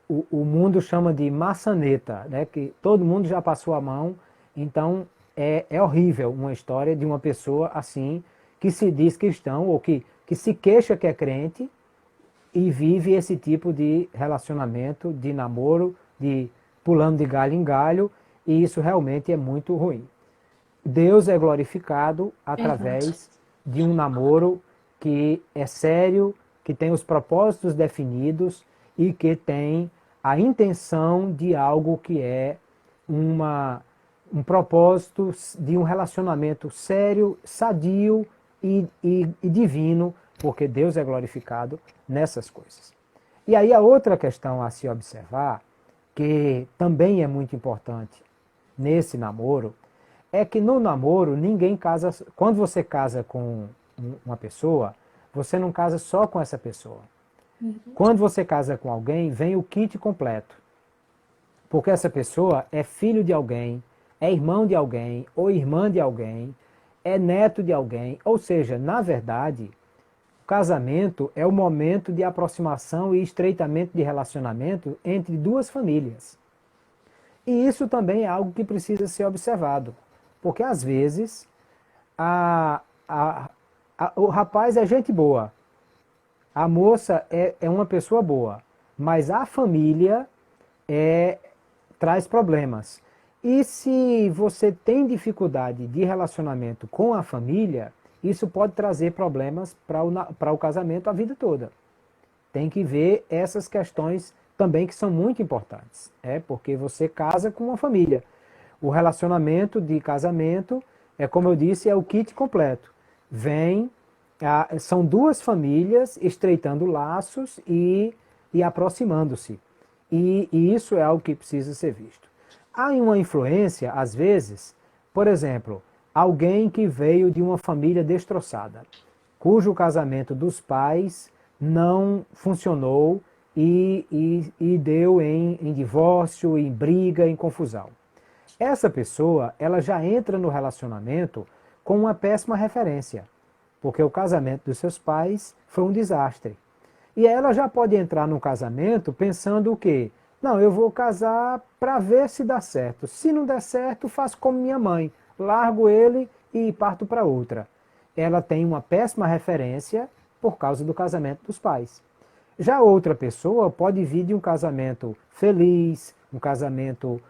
o mundo chama de maçaneta, né? Que todo mundo já passou a mão, então é horrível uma história de uma pessoa assim, que se diz cristão ou que se queixa que é crente e vive esse tipo de relacionamento, de namoro, de pulando de galho em galho, e isso realmente é muito ruim. Deus é glorificado através de um namoro que é sério, que tem os propósitos definidos e que tem a intenção de algo que é um propósito de um relacionamento sério, sadio e divino, porque Deus é glorificado nessas coisas. E aí a outra questão a se observar, que também é muito importante nesse namoro, é que no namoro ninguém casa. Quando você casa com uma pessoa, você não casa só com essa pessoa. Quando você casa com alguém, vem o kit completo. Porque essa pessoa é filho de alguém, é irmão de alguém, ou irmã de alguém, é neto de alguém. Ou seja, na verdade, o casamento é o momento de aproximação e estreitamento de relacionamento entre duas famílias. E isso também é algo que precisa ser observado. Porque às vezes o rapaz é gente boa, a moça é uma pessoa boa, mas a família traz problemas. E se você tem dificuldade de relacionamento com a família, isso pode trazer problemas para o casamento a vida toda. Tem que ver essas questões também que são muito importantes, porque você casa com uma família. O relacionamento de casamento, como eu disse, é o kit completo. São duas famílias estreitando laços e aproximando-se. E isso é algo que precisa ser visto. Há uma influência, às vezes, por exemplo, alguém que veio de uma família destroçada, cujo casamento dos pais não funcionou e deu em divórcio, em briga, em confusão. Essa pessoa, ela já entra no relacionamento com uma péssima referência, porque o casamento dos seus pais foi um desastre. E ela já pode entrar no casamento pensando o quê? Não, eu vou casar para ver se dá certo. Se não der certo, faço como minha mãe, largo ele e parto para outra. Ela tem uma péssima referência por causa do casamento dos pais. Já outra pessoa pode vir de um casamento feliz, um casamento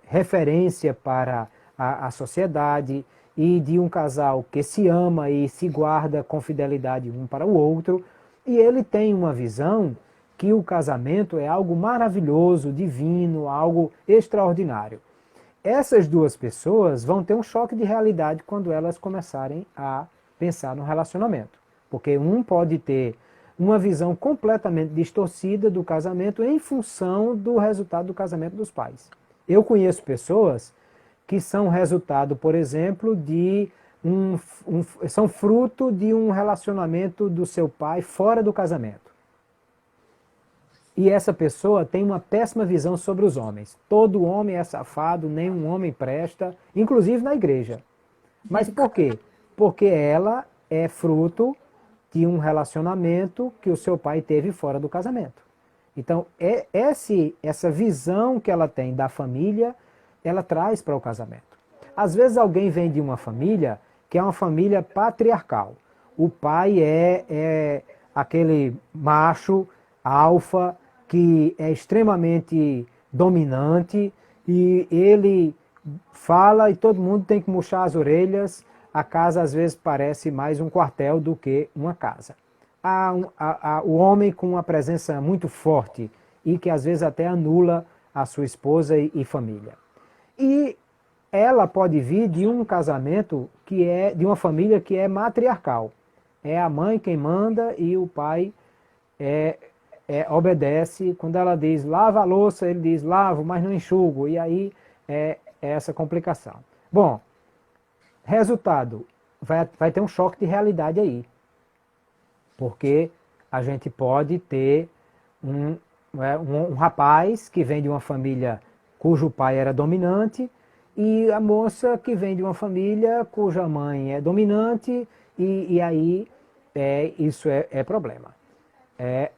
referência para a sociedade, e de um casal que se ama e se guarda com fidelidade um para o outro, e ele tem uma visão que o casamento é algo maravilhoso, divino, algo extraordinário. Essas duas pessoas vão ter um choque de realidade quando elas começarem a pensar no relacionamento, porque um pode ter uma visão completamente distorcida do casamento em função do resultado do casamento dos pais. Eu conheço pessoas que são resultado, por exemplo, são fruto de um relacionamento do seu pai fora do casamento. E essa pessoa tem uma péssima visão sobre os homens. Todo homem é safado, nenhum homem presta, inclusive na igreja. Mas por quê? Porque ela é fruto de um relacionamento que o seu pai teve fora do casamento. Então, essa visão que ela tem da família, ela traz para o casamento. Às vezes alguém vem de uma família que é uma família patriarcal. O pai é aquele macho, alfa, que é extremamente dominante e ele fala e todo mundo tem que murchar as orelhas. A casa às vezes parece mais um quartel do que uma casa. O homem com uma presença muito forte e que às vezes até anula a sua esposa e família. E ela pode vir de um casamento de uma família que é matriarcal. É a mãe quem manda e o pai obedece. Quando ela diz lava a louça, ele diz lavo, mas não enxugo. E aí é essa complicação. Bom, resultado, vai ter um choque de realidade aí. Porque a gente pode ter um rapaz que vem de uma família cujo pai era dominante e a moça que vem de uma família cuja mãe é dominante, e aí isso é problema.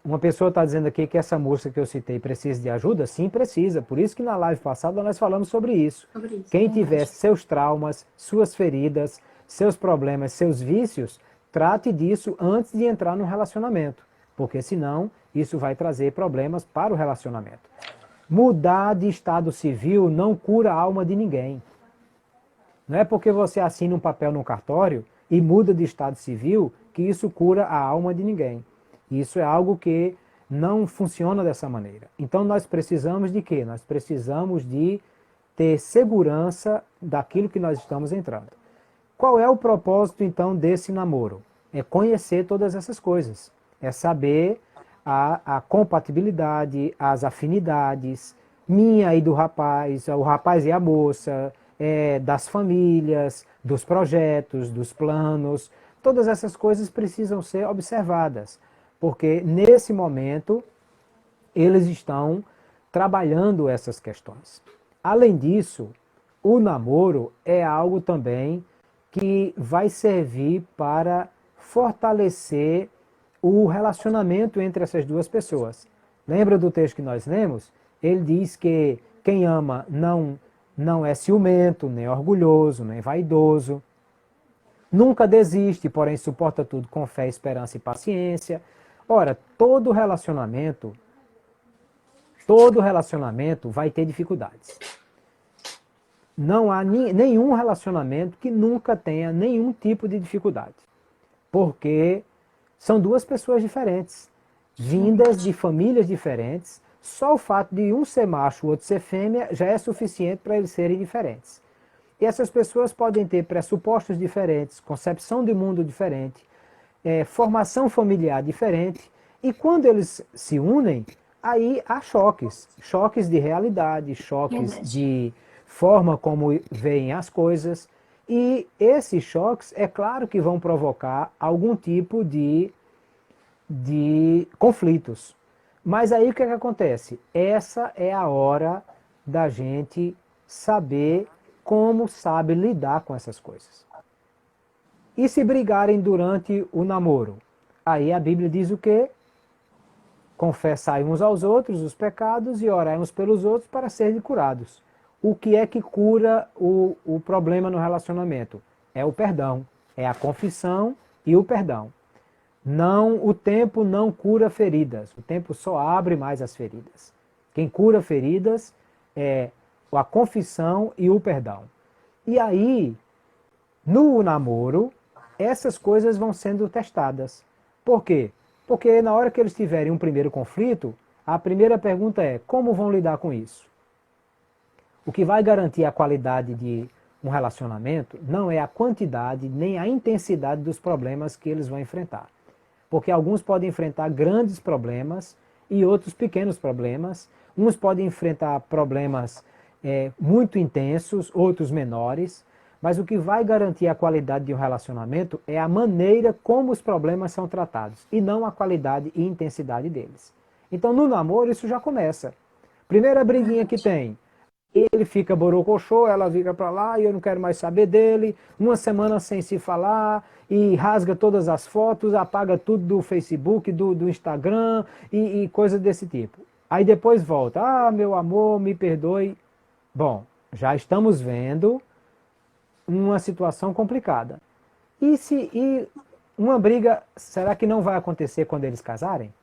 Uma pessoa está dizendo aqui que essa moça que eu citei precisa de ajuda? Sim, precisa. Por isso que na live passada nós falamos sobre isso. Quem tiver seus traumas, suas feridas, seus problemas, seus vícios, trate disso antes de entrar no relacionamento. Porque senão isso vai trazer problemas para o relacionamento. Mudar de estado civil não cura a alma de ninguém. Não é porque você assina um papel no cartório e muda de estado civil que isso cura a alma de ninguém. Isso é algo que não funciona dessa maneira. Então nós precisamos de quê? Nós precisamos de ter segurança daquilo que nós estamos entrando. Qual é o propósito então desse namoro? É conhecer todas essas coisas. É saber a compatibilidade, as afinidades, minha e do rapaz, o rapaz e a moça, das famílias, dos projetos, dos planos. Todas essas coisas precisam ser observadas. Porque nesse momento eles estão trabalhando essas questões. Além disso, o namoro é algo também que vai servir para fortalecer o relacionamento entre essas duas pessoas. Lembra do texto que nós lemos? Ele diz que quem ama não é ciumento, nem orgulhoso, nem vaidoso. Nunca desiste, porém suporta tudo com fé, esperança e paciência. Ora, todo relacionamento vai ter dificuldades. Não há nenhum relacionamento que nunca tenha nenhum tipo de dificuldade. Porque são duas pessoas diferentes, vindas de famílias diferentes. Só o fato de um ser macho e o outro ser fêmea já é suficiente para eles serem diferentes. E essas pessoas podem ter pressupostos diferentes, concepção de mundo diferente, formação familiar diferente, e quando eles se unem, aí há choques. Choques de realidade, choques de forma como veem as coisas, e esses choques, é claro que vão provocar algum tipo de conflitos. Mas aí o que acontece? Essa é a hora da gente saber como sabe lidar com essas coisas. E se brigarem durante o namoro? Aí a Bíblia diz o quê? Confessai uns aos outros os pecados e orai uns pelos outros para serem curados. O que é que cura o problema no relacionamento? É o perdão, é a confissão e o perdão. O tempo não cura feridas, o tempo só abre mais as feridas. Quem cura feridas é a confissão e o perdão. E aí, no namoro, essas coisas vão sendo testadas. Por quê? Porque na hora que eles tiverem um primeiro conflito, a primeira pergunta é: como vão lidar com isso? O que vai garantir a qualidade de um relacionamento não é a quantidade nem a intensidade dos problemas que eles vão enfrentar. Porque alguns podem enfrentar grandes problemas e outros pequenos problemas. Uns podem enfrentar problemas muito intensos, outros menores. Mas o que vai garantir a qualidade de um relacionamento é a maneira como os problemas são tratados, e não a qualidade e intensidade deles. Então no namoro isso já começa. Primeira briguinha que tem, ele fica borocochô, ela fica pra lá e eu não quero mais saber dele, uma semana sem se falar, e rasga todas as fotos, apaga tudo do Facebook, do Instagram e coisa desse tipo. Aí depois volta: meu amor, me perdoe. Bom, já estamos vendo uma situação complicada. E uma briga, será que não vai acontecer quando eles casarem?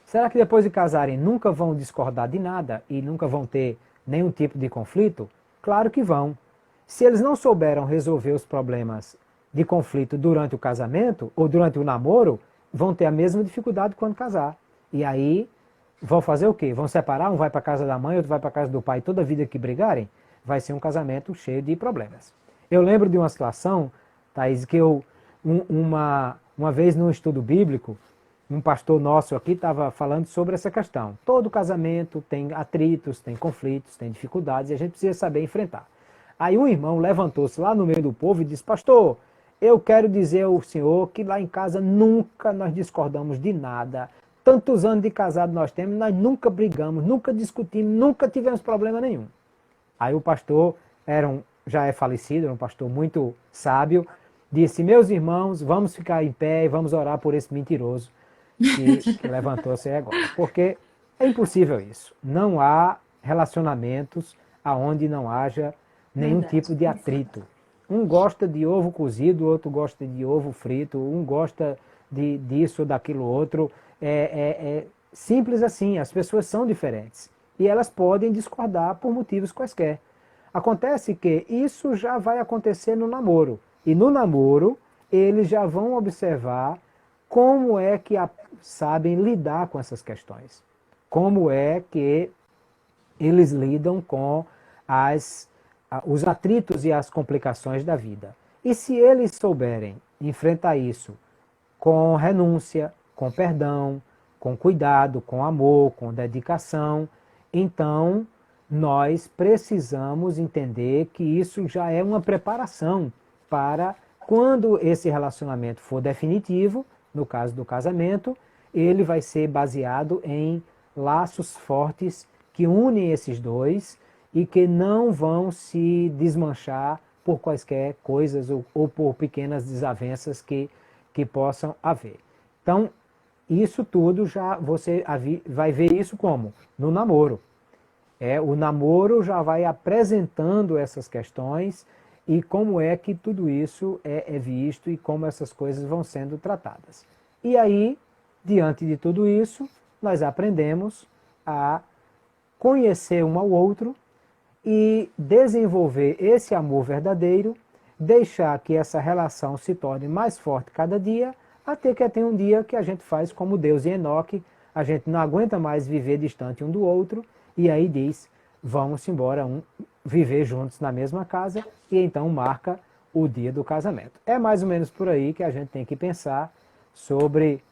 Será que depois de casarem nunca vão discordar de nada e nunca vão ter nenhum tipo de conflito? Claro que vão. Se eles não souberam resolver os problemas de conflito durante o casamento ou durante o namoro, vão ter a mesma dificuldade quando casar. E aí vão fazer o quê? Vão separar? Um vai para a casa da mãe, outro vai para a casa do pai, toda vida que brigarem? Vai ser um casamento cheio de problemas. Eu lembro de uma situação, Thaís, que uma vez num estudo bíblico, um pastor nosso aqui estava falando sobre essa questão. Todo casamento tem atritos, tem conflitos, tem dificuldades, e a gente precisa saber enfrentar. Aí um irmão levantou-se lá no meio do povo e disse: pastor, eu quero dizer ao senhor que lá em casa nunca nós discordamos de nada. Tantos anos de casado nós temos, nós nunca brigamos, nunca discutimos, nunca tivemos problema nenhum. Aí o pastor já é falecido, era um pastor muito sábio, disse: meus irmãos, vamos ficar em pé e vamos orar por esse mentiroso que levantou-se aí agora. Porque é impossível isso. Não há relacionamentos aonde não haja nenhum Verdade. tipo de atrito. Um gosta de ovo cozido, o outro gosta de ovo frito, um gosta disso ou daquilo outro. É simples assim, as pessoas são diferentes. E elas podem discordar por motivos quaisquer. Acontece que isso já vai acontecer no namoro. E no namoro, eles já vão observar como é que sabem lidar com essas questões. Como é que eles lidam com os atritos e as complicações da vida. E se eles souberem enfrentar isso com renúncia, com perdão, com cuidado, com amor, com dedicação, então nós precisamos entender que isso já é uma preparação para quando esse relacionamento for definitivo, no caso do casamento, ele vai ser baseado em laços fortes que unem esses dois e que não vão se desmanchar por quaisquer coisas ou por pequenas desavenças que possam haver. Então, isso tudo já você vai ver isso como? No namoro. O namoro já vai apresentando essas questões e como é que tudo isso é visto e como essas coisas vão sendo tratadas. E aí, diante de tudo isso, nós aprendemos a conhecer um ao outro e desenvolver esse amor verdadeiro, deixar que essa relação se torne mais forte cada dia, até que tem um dia que a gente faz como Deus e Enoque, a gente não aguenta mais viver distante um do outro, e aí diz, vamos embora viver juntos na mesma casa, e então marca o dia do casamento. É mais ou menos por aí que a gente tem que pensar sobre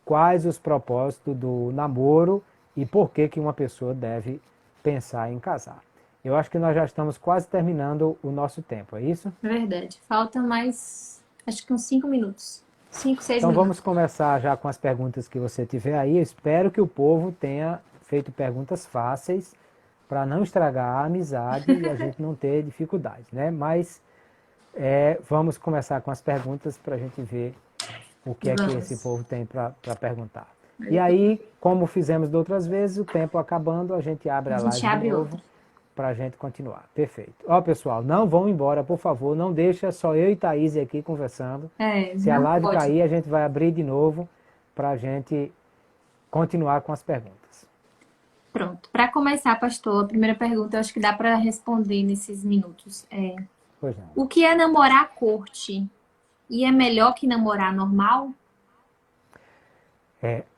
quais os propósitos do namoro e por que uma pessoa deve pensar em casar. Eu acho que nós já estamos quase terminando o nosso tempo, é isso? Verdade. Falta mais, acho que uns 5 minutos. 5, 6 Então minutos. vamos começar já com as perguntas que você tiver aí. Eu espero que o povo tenha feito perguntas fáceis para não estragar a amizade e a gente não ter dificuldade, né? Mas vamos começar com as perguntas para a gente ver o que é que esse povo tem para perguntar. E aí, como fizemos de outras vezes, o tempo acabando, a gente abre a live de novo para a gente continuar. Perfeito. Ó, pessoal, não vão embora, por favor, não deixa só eu e Thaís aqui conversando. Se a live cair, a gente vai abrir de novo para a gente continuar com as perguntas. Pronto. Para começar, pastor, a primeira pergunta eu acho que dá para responder nesses minutos. Pois não. O que é namorar à corte? E é melhor que namorar normal?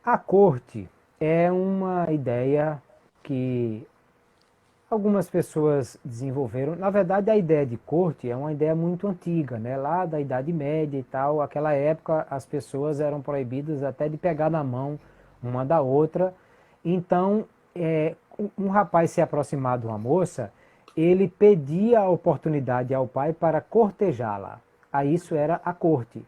A corte é uma ideia que algumas pessoas desenvolveram. Na verdade, a ideia de corte é uma ideia muito antiga, né? Lá da Idade Média e tal. Aquela época, as pessoas eram proibidas até de pegar na mão uma da outra. Então, um rapaz se aproximar de uma moça, ele pedia a oportunidade ao pai para cortejá-la. Aí isso era a corte,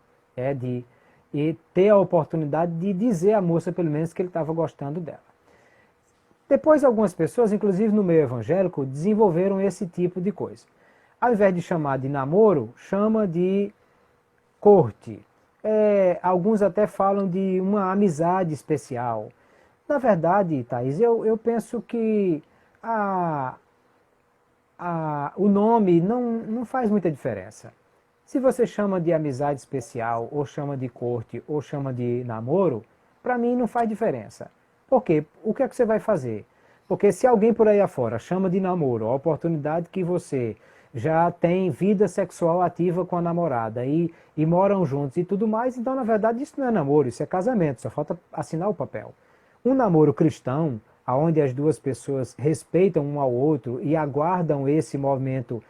e ter a oportunidade de dizer à moça, pelo menos, que ele estava gostando dela. Depois, algumas pessoas, inclusive no meio evangélico, desenvolveram esse tipo de coisa. Ao invés de chamar de namoro, chama de corte. Alguns até falam de uma amizade especial. Na verdade, Thaís, eu penso que o nome não faz muita diferença. Se você chama de amizade especial, ou chama de corte, ou chama de namoro, para mim não faz diferença. Por quê? O que é que você vai fazer? Porque se alguém por aí afora chama de namoro a oportunidade que você já tem vida sexual ativa com a namorada e moram juntos e tudo mais, então na verdade isso não é namoro, isso é casamento, só falta assinar o papel. Um namoro cristão, onde as duas pessoas respeitam um ao outro e aguardam esse movimento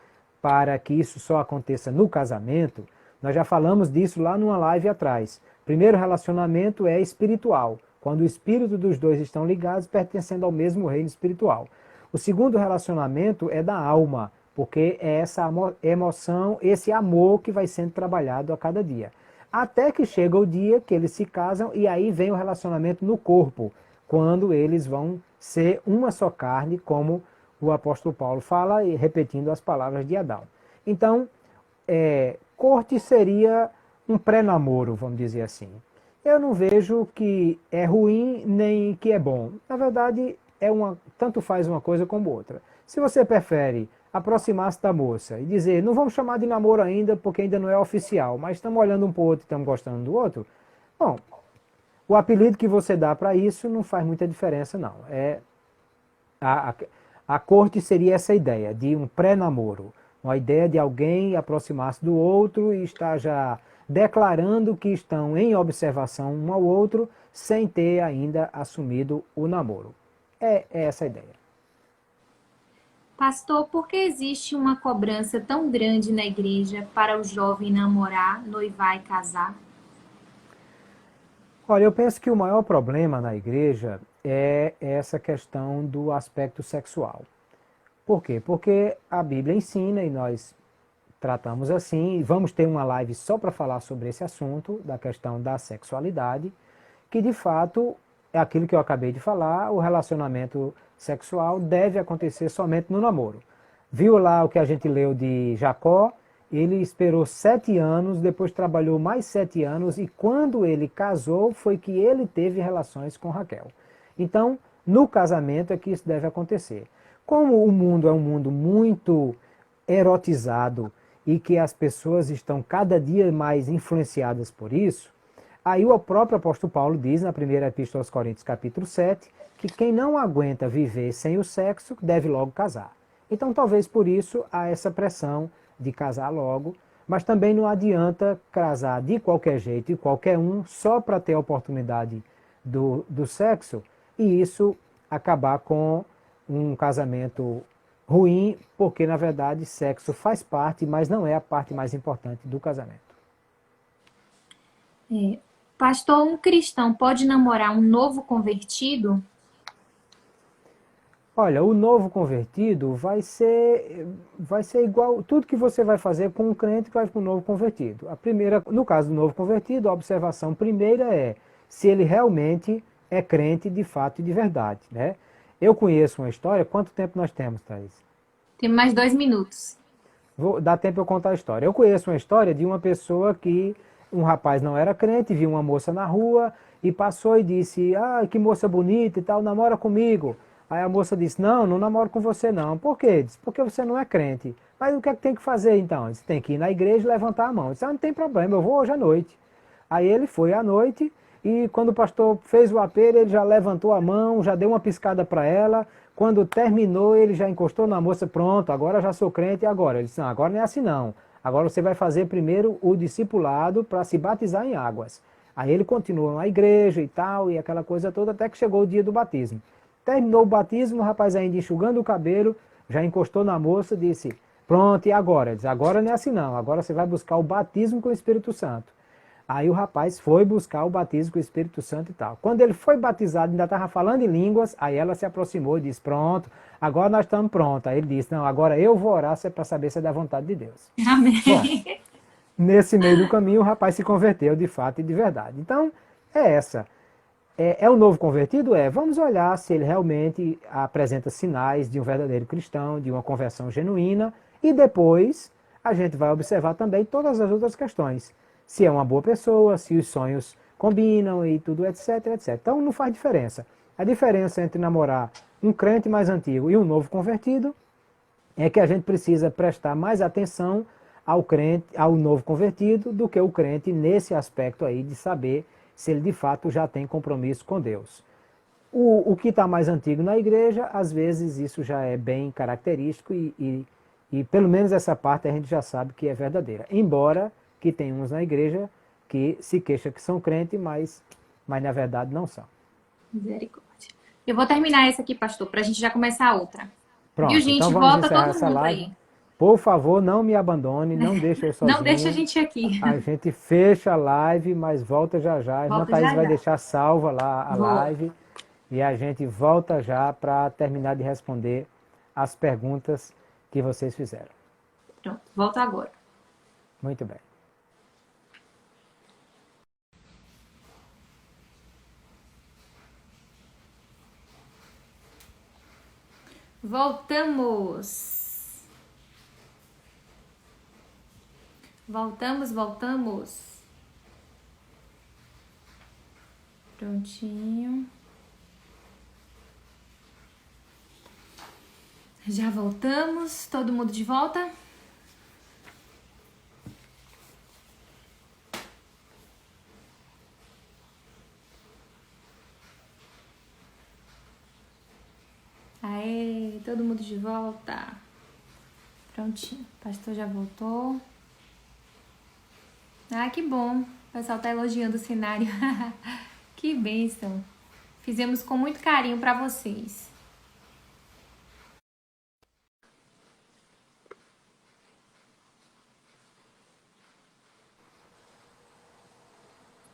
para que isso só aconteça no casamento, nós já falamos disso lá numa live atrás. Primeiro relacionamento é espiritual, quando o espírito dos dois estão ligados, pertencendo ao mesmo reino espiritual. O segundo relacionamento é da alma, porque é essa emoção, esse amor que vai sendo trabalhado a cada dia. Até que chega o dia que eles se casam e aí vem o relacionamento no corpo, quando eles vão ser uma só carne, como o apóstolo Paulo fala, e repetindo as palavras de Adão. Então, corte seria um pré-namoro, vamos dizer assim. Eu não vejo que é ruim nem que é bom. Na verdade, tanto faz uma coisa como outra. Se você prefere aproximar-se da moça e dizer, não vamos chamar de namoro ainda porque ainda não é oficial, mas estamos olhando um para o outro e estamos gostando do outro, bom, o apelido que você dá para isso não faz muita diferença, não. A, a, a corte seria essa ideia de um pré-namoro, uma ideia de alguém aproximar-se do outro e estar já declarando que estão em observação um ao outro, sem ter ainda assumido o namoro. É essa a ideia. Pastor, por que existe uma cobrança tão grande na igreja para o jovem namorar, noivar e casar? Olha, eu penso que o maior problema na igreja é essa questão do aspecto sexual. Por quê? Porque a Bíblia ensina e nós tratamos assim, e vamos ter uma live só para falar sobre esse assunto, da questão da sexualidade, que de fato é aquilo que eu acabei de falar, o relacionamento sexual deve acontecer somente no namoro. Viu lá o que a gente leu de Jacó? Ele esperou 7 anos, depois trabalhou mais 7 anos e quando ele casou foi que ele teve relações com Raquel. Então, no casamento é que isso deve acontecer. Como o mundo é um mundo muito erotizado e que as pessoas estão cada dia mais influenciadas por isso, aí o próprio apóstolo Paulo diz na primeira epístola aos Coríntios, capítulo 7, que quem não aguenta viver sem o sexo deve logo casar. Então talvez por isso há essa pressão de casar logo, mas também não adianta casar de qualquer jeito e qualquer um só para ter a oportunidade do sexo e isso acabar com um casamento ruim, porque na verdade sexo faz parte, mas não é a parte mais importante do casamento. Pastor, um cristão pode namorar um novo convertido? Olha, o novo convertido vai ser igual tudo que você vai fazer com um crente que vai com um novo convertido. A primeira, no caso do novo convertido, a observação primeira é se ele realmente é crente de fato e de verdade, né? Eu conheço uma história, quanto tempo nós temos, Thaís? Tem mais 2 minutos. Dá tempo eu contar a história. Eu conheço uma história de uma pessoa que um rapaz não era crente, viu uma moça na rua e passou e disse, ah, que moça bonita e tal, namora comigo. Aí a moça disse, não, não namoro com você não. Por quê? Disse, porque você não é crente. Mas o que é que tem que fazer então? Disse, tem que ir na igreja e levantar a mão. Disse, ah, não tem problema, eu vou hoje à noite. Aí ele foi à noite e quando o pastor fez o apelo, ele já levantou a mão, já deu uma piscada para ela. Quando terminou, ele já encostou na moça, pronto, agora já sou crente e agora? Ele disse, não, agora não é assim não. Agora você vai fazer primeiro o discipulado para se batizar em águas. Aí ele continuou na igreja e tal, e aquela coisa toda, até que chegou o dia do batismo. Terminou o batismo, o rapaz ainda enxugando o cabelo, já encostou na moça, disse, pronto, e agora? Ele disse, agora não é assim não, agora você vai buscar o batismo com o Espírito Santo. Aí o rapaz foi buscar o batismo com o Espírito Santo e tal. Quando ele foi batizado, ainda estava falando em línguas, aí ela se aproximou e disse, pronto, agora nós estamos prontos. Aí ele disse, não, agora eu vou orar para saber se é da vontade de Deus. Amém. Bom, nesse meio do caminho o rapaz se converteu de fato e de verdade. Então, é essa. É um novo convertido? Vamos olhar se ele realmente apresenta sinais de um verdadeiro cristão, de uma conversão genuína, e depois a gente vai observar também todas as outras questões. Se é uma boa pessoa, se os sonhos combinam e tudo, etc, etc. Então não faz diferença. A diferença entre namorar um crente mais antigo e um novo convertido é que a gente precisa prestar mais atenção ao crente, ao novo convertido, do que o crente nesse aspecto aí de saber se ele de fato já tem compromisso com Deus. O que está mais antigo na igreja, às vezes isso já é bem característico e pelo menos essa parte a gente já sabe que é verdadeira. Embora que tem uns na igreja que se queixam que são crentes, mas na verdade não são. Misericórdia. Eu vou terminar essa aqui, pastor, para a gente já começar a outra. Viu, Pronto, então gente? vamos Volta encerrar todo essa mundo live. aí. Por favor, não me abandone, não deixe eu sozinho. Não deixa a gente aqui. A gente fecha a live, mas volta já já. A irmã Volta Thaís já vai já. deixar salva lá a Vou. live. E a gente volta já para terminar de responder as perguntas que vocês fizeram. Pronto, volta agora. Muito bem. Voltamos. Voltamos. Prontinho. Já voltamos. Todo mundo de volta? Aê, todo mundo de volta. Prontinho, o pastor já voltou. Ah, que bom. O pessoal tá elogiando o cenário. Que bênção. Fizemos com muito carinho para vocês.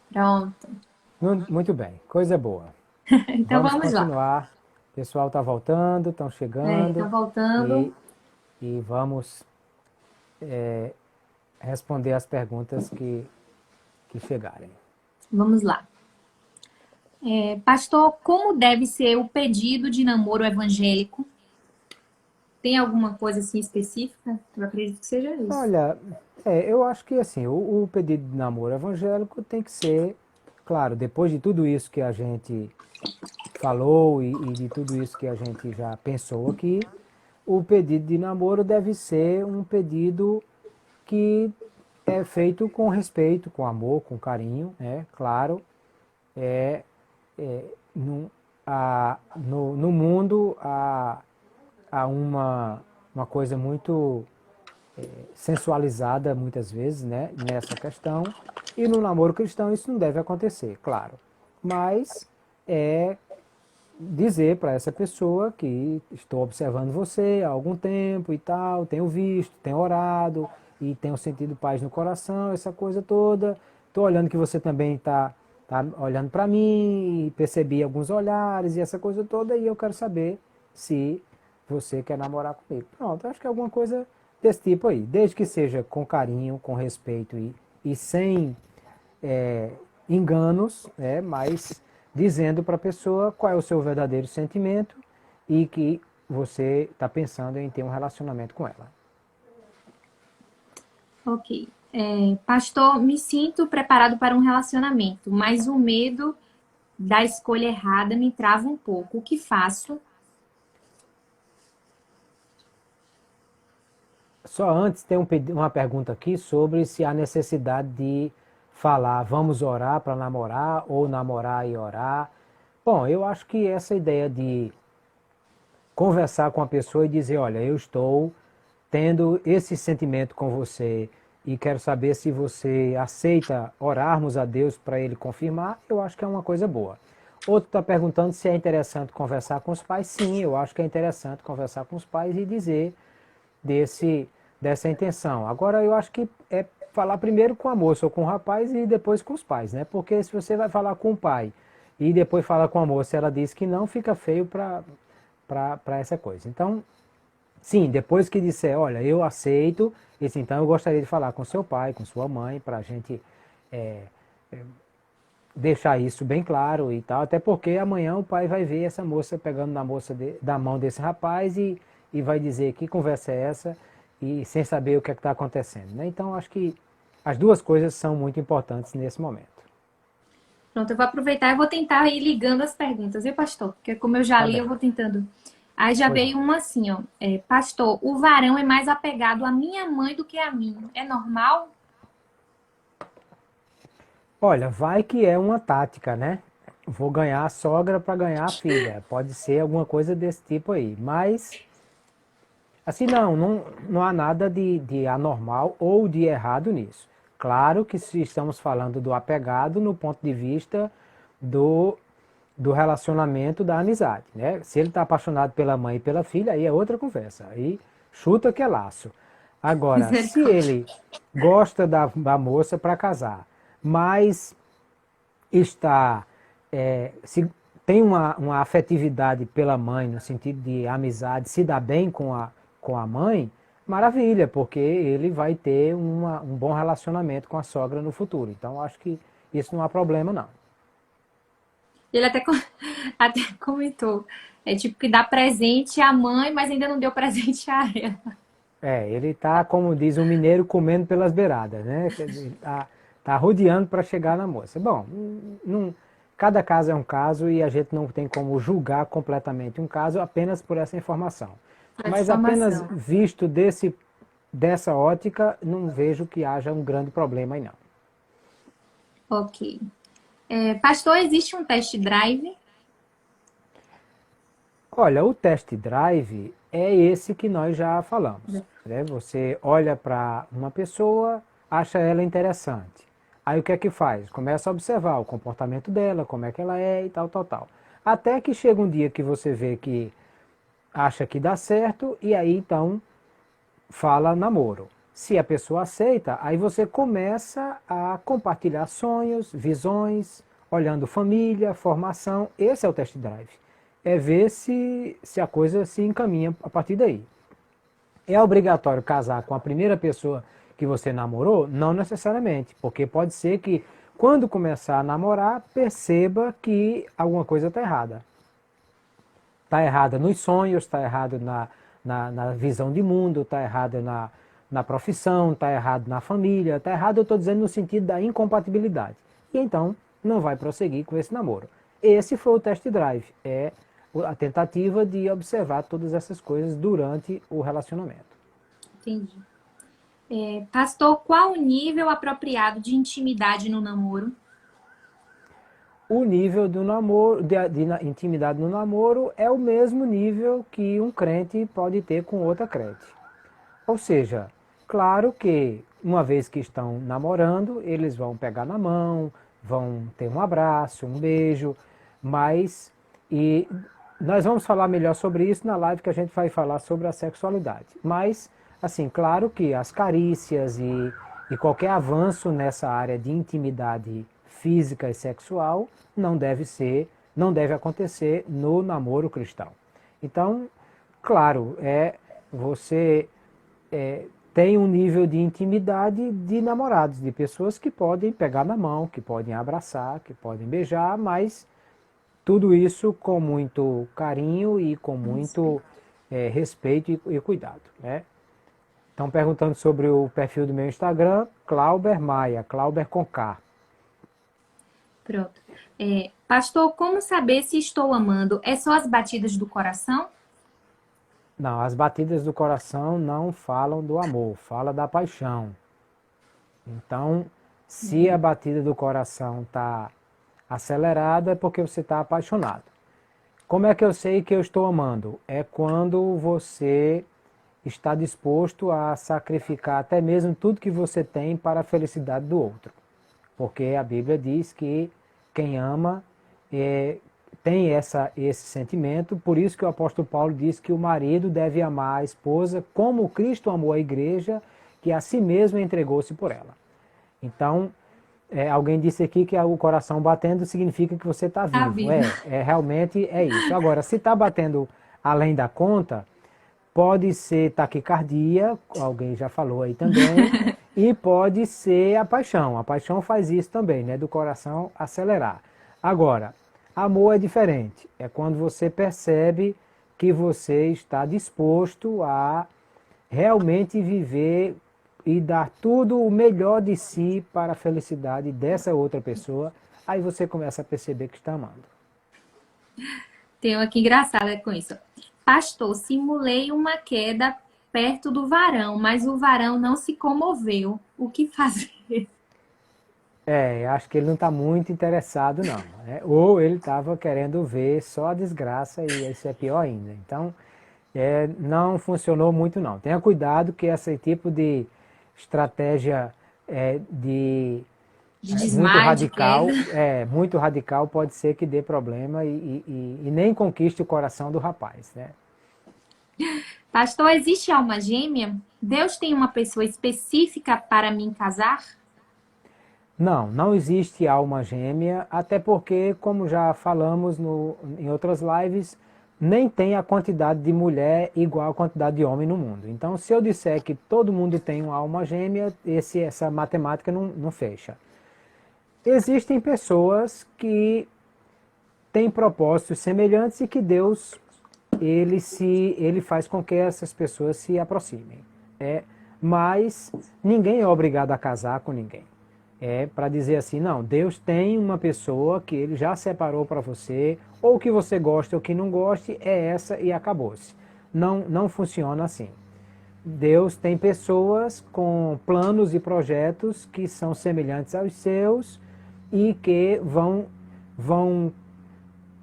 Pronto. Muito bem, coisa boa. Então vamos lá. continuar. O pessoal está voltando, estão chegando. Tá voltando. E vamos responder as perguntas que chegarem. Vamos lá. Pastor, como deve ser o pedido de namoro evangélico? Tem alguma coisa assim específica? Eu acredito que seja isso. Olha, eu acho que assim, o pedido de namoro evangélico tem que ser, claro, depois de tudo isso que a gente falou e de tudo isso que a gente já pensou aqui, o pedido de namoro deve ser um pedido que é feito com respeito, com amor, com carinho, né? Claro, no mundo há uma coisa muito sensualizada muitas vezes, né, nessa questão, e no namoro cristão isso não deve acontecer, claro. Mas é dizer para essa pessoa que estou observando você há algum tempo e tal, tenho visto, tenho orado e tenho sentido paz no coração, essa coisa toda. Estou olhando que você também está olhando para mim e percebi alguns olhares e essa coisa toda e eu quero saber se você quer namorar comigo. Pronto, acho que é alguma coisa desse tipo aí, desde que seja com carinho, com respeito e sem enganos, mas dizendo para a pessoa qual é o seu verdadeiro sentimento e que você está pensando em ter um relacionamento com ela. Ok. Pastor, me sinto preparado para um relacionamento, mas o medo da escolha errada me trava um pouco. O que faço? Só antes tem uma pergunta aqui sobre se há necessidade de falar vamos orar para namorar ou namorar e orar. Bom, eu acho que essa ideia de conversar com a pessoa e dizer, olha, eu estou tendo esse sentimento com você e quero saber se você aceita orarmos a Deus para Ele confirmar, eu acho que é uma coisa boa. Outro está perguntando se é interessante conversar com os pais. Sim, eu acho que é interessante conversar com os pais e dizer dessa intenção. Agora, eu acho que é falar primeiro com a moça ou com o rapaz e depois com os pais, né? Porque se você vai falar com o pai e depois fala com a moça e ela diz que não, fica feio para essa coisa. Então, sim, depois que disser, olha, eu aceito, então eu gostaria de falar com seu pai, com sua mãe, para a gente deixar isso bem claro e tal, até porque amanhã o pai vai ver essa moça pegando da mão desse rapaz e vai dizer que conversa é essa e sem saber o que é está acontecendo, né? Então, acho que as duas coisas são muito importantes nesse momento. Pronto, eu vou aproveitar e vou tentar ir ligando as perguntas, viu, pastor? Porque como eu já li, eu vou tentando. Aí já veio uma assim, ó. Pastor, o varão é mais apegado à minha mãe do que a mim. É normal? Olha, vai que é uma tática, né? Vou ganhar a sogra para ganhar a filha. Pode ser alguma coisa desse tipo aí. Mas, assim, não há nada de anormal ou de errado nisso. Claro que se estamos falando do apegado no ponto de vista do relacionamento, da amizade, né? Se ele está apaixonado pela mãe e pela filha, aí é outra conversa. Aí chuta que é laço. Agora, se ele gosta da moça para casar, mas se tem uma afetividade pela mãe, no sentido de amizade, se dá bem com a mãe, maravilha, porque ele vai ter um bom relacionamento com a sogra no futuro. Então, acho que isso não há problema, não. Ele até, até comentou. É tipo que dá presente à mãe, mas ainda não deu presente a ela. Ele tá, como diz o mineiro, comendo pelas beiradas, né? Quer dizer, tá rodeando para chegar na moça. Bom, não, cada caso é um caso e a gente não tem como julgar completamente um caso apenas por essa informação. Por essa Mas apenas informação. visto dessa ótica, não vejo que haja um grande problema aí não. Ok. Pastor, existe um test drive? Olha, o test drive é esse que nós já falamos, né? Você olha para uma pessoa, acha ela interessante. Aí o que é que faz? Começa a observar o comportamento dela, como é que ela é e tal, tal, tal. Até que chega um dia que você vê que acha que dá certo e aí então fala namoro. Se a pessoa aceita, aí você começa a compartilhar sonhos, visões, olhando família, formação. Esse é o test drive. É ver se a coisa se encaminha a partir daí. É obrigatório casar com a primeira pessoa que você namorou? Não necessariamente, porque pode ser que quando começar a namorar, perceba que alguma coisa está errada. Está errada nos sonhos, está errado na visão de mundo, está errado na profissão, está errado na família, está errado, eu estou dizendo no sentido da incompatibilidade. E então não vai prosseguir com esse namoro. Esse foi o test drive, é a tentativa de observar todas essas coisas durante o relacionamento. Entendi. Pastor, qual o nível apropriado de intimidade no namoro? O nível do namoro, de intimidade no namoro é o mesmo nível que um crente pode ter com outra crente. Ou seja, claro que uma vez que estão namorando, eles vão pegar na mão, vão ter um abraço, um beijo, mas e nós vamos falar melhor sobre isso na live que a gente vai falar sobre a sexualidade. Mas, assim, claro que as carícias e qualquer avanço nessa área de intimidade física e sexual não deve acontecer no namoro cristão. Então, claro, você tem um nível de intimidade de namorados, de pessoas que podem pegar na mão, que podem abraçar, que podem beijar, mas tudo isso com muito carinho e com muito respeito e cuidado. Né? Estão perguntando sobre o perfil do meu Instagram, Clauber Maia, Clauber com K. Pronto. Pastor, como saber se estou amando? É só as batidas do coração? Não, as batidas do coração não falam do amor, fala da paixão. Então, se a batida do coração está acelerada, é porque você está apaixonado. Como é que eu sei que eu estou amando? É quando você está disposto a sacrificar até mesmo tudo que você tem para a felicidade do outro. Porque a Bíblia diz que quem ama tem esse sentimento, por isso que o apóstolo Paulo diz que o marido deve amar a esposa como Cristo amou a igreja, que a si mesmo entregou-se por ela. Então, alguém disse aqui que o coração batendo significa que você está Tá vivo. vivo. Realmente é isso. Agora, se está batendo além da conta, pode ser taquicardia, alguém já falou aí também, e pode ser a paixão. A paixão faz isso também, né? Do coração acelerar. Agora, amor é diferente. É quando você percebe que você está disposto a realmente viver e dar tudo o melhor de si para a felicidade dessa outra pessoa. Aí você começa a perceber que está amando. Tem uma aqui engraçada com isso. Pastor, simulei uma queda perto do varão, mas o varão não se comoveu. O que fazer? Acho que ele não está muito interessado, não. Né? Ou ele estava querendo ver só a desgraça e isso é pior ainda. Então, não funcionou muito, não. Tenha cuidado que esse tipo de estratégia De muito desmaio, de radical, queda. muito radical, pode ser que dê problema e nem conquiste o coração do rapaz. Né? Pastor, existe alma gêmea? Deus tem uma pessoa específica para me casar? Não existe alma gêmea, até porque, como já falamos em outras lives, nem tem a quantidade de mulher igual à quantidade de homem no mundo. Então, se eu disser que todo mundo tem uma alma gêmea, essa matemática não fecha. Existem pessoas que têm propósitos semelhantes e que Deus ele faz com que essas pessoas se aproximem. Mas ninguém é obrigado a casar com ninguém. Para dizer assim, não, Deus tem uma pessoa que ele já separou para você, ou que você goste ou que não goste, é essa e acabou-se. Não funciona assim. Deus tem pessoas com planos e projetos que são semelhantes aos seus e que vão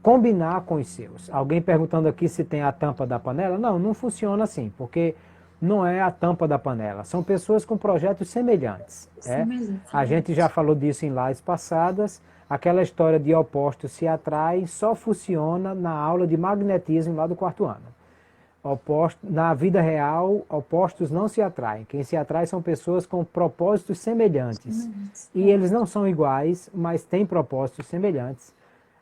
combinar com os seus. Alguém perguntando aqui se tem a tampa da panela? Não funciona assim, porque não é a tampa da panela. São pessoas com projetos semelhantes. A gente já falou disso em lives passadas. Aquela história de opostos se atraem só funciona na aula de magnetismo lá do quarto ano. Na vida real, opostos não se atraem. Quem se atrai são pessoas com propósitos semelhantes. E eles não são iguais, mas têm propósitos semelhantes.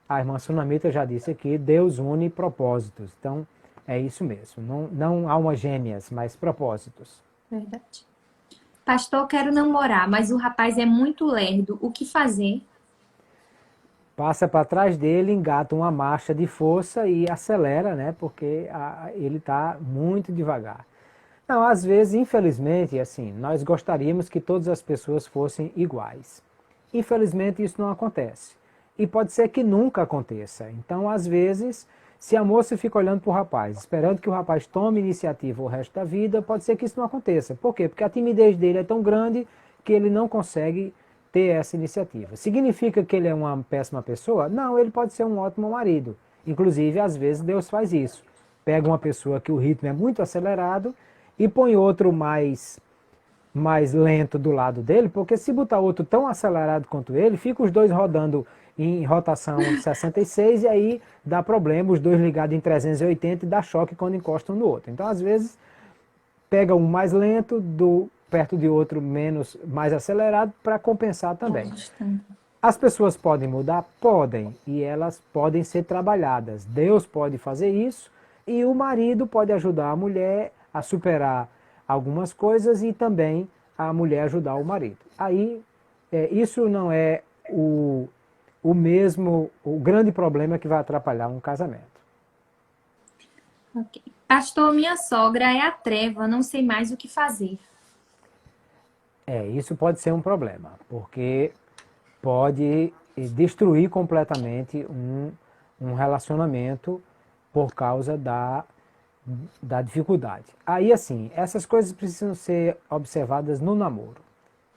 A irmã Sunamita já disse aqui, Deus une propósitos. Então, é isso mesmo. Não almas gêmeas, mas propósitos. Verdade. Pastor, quero namorar, mas o rapaz é muito lerdo. O que fazer? Passa para trás dele, engata uma marcha de força e acelera, né? Porque ele está muito devagar. Não, às vezes, infelizmente, assim, nós gostaríamos que todas as pessoas fossem iguais. Infelizmente, isso não acontece. E pode ser que nunca aconteça. Então, às vezes, se a moça fica olhando para o rapaz, esperando que o rapaz tome iniciativa o resto da vida, pode ser que isso não aconteça. Por quê? Porque a timidez dele é tão grande que ele não consegue ter essa iniciativa. Significa que ele é uma péssima pessoa? Não, ele pode ser um ótimo marido. Inclusive, às vezes, Deus faz isso. Pega uma pessoa que o ritmo é muito acelerado e põe outro mais lento do lado dele, porque se botar outro tão acelerado quanto ele, fica os dois rodando em rotação 66 e aí dá problema, os dois ligados em 380 e dá choque quando encostam no outro. Então, às vezes, pega um mais lento perto de outro mais acelerado para compensar também. As pessoas podem mudar? Podem, e elas podem ser trabalhadas. Deus pode fazer isso e o marido pode ajudar a mulher a superar algumas coisas e também a mulher ajudar o marido. Aí, isso não é o grande problema que vai atrapalhar um casamento. Okay. Pastor, minha sogra é a treva, não sei mais o que fazer. Isso pode ser um problema, porque pode destruir completamente um relacionamento por causa da dificuldade. Aí, assim, essas coisas precisam ser observadas no namoro.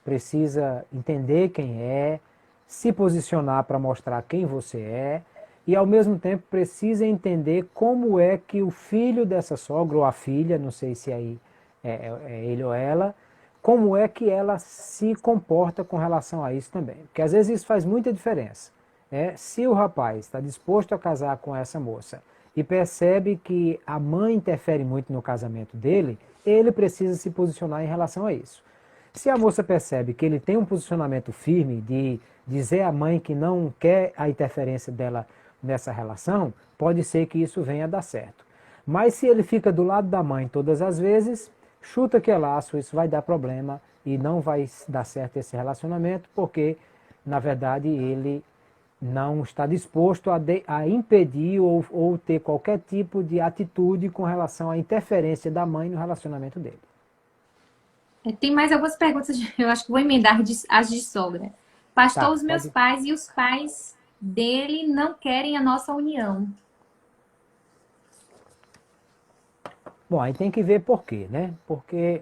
Precisa entender quem é, se posicionar para mostrar quem você é, e ao mesmo tempo precisa entender como é que o filho dessa sogra, ou a filha, não sei se aí é ele ou ela, como é que ela se comporta com relação a isso também. Porque às vezes isso faz muita diferença. Se o rapaz está disposto a casar com essa moça e percebe que a mãe interfere muito no casamento dele, ele precisa se posicionar em relação a isso. Se a moça percebe que ele tem um posicionamento firme de dizer à mãe que não quer a interferência dela nessa relação, pode ser que isso venha a dar certo. Mas se ele fica do lado da mãe todas as vezes, chuta que é laço, isso vai dar problema e não vai dar certo esse relacionamento, porque, na verdade, ele não está disposto a impedir ou ter qualquer tipo de atitude com relação à interferência da mãe no relacionamento dele. Tem mais algumas perguntas, eu acho que vou emendar as de sogra. Pastor, os meus pais e os pais dele não querem a nossa união. Bom, aí tem que ver por quê, né? Porque,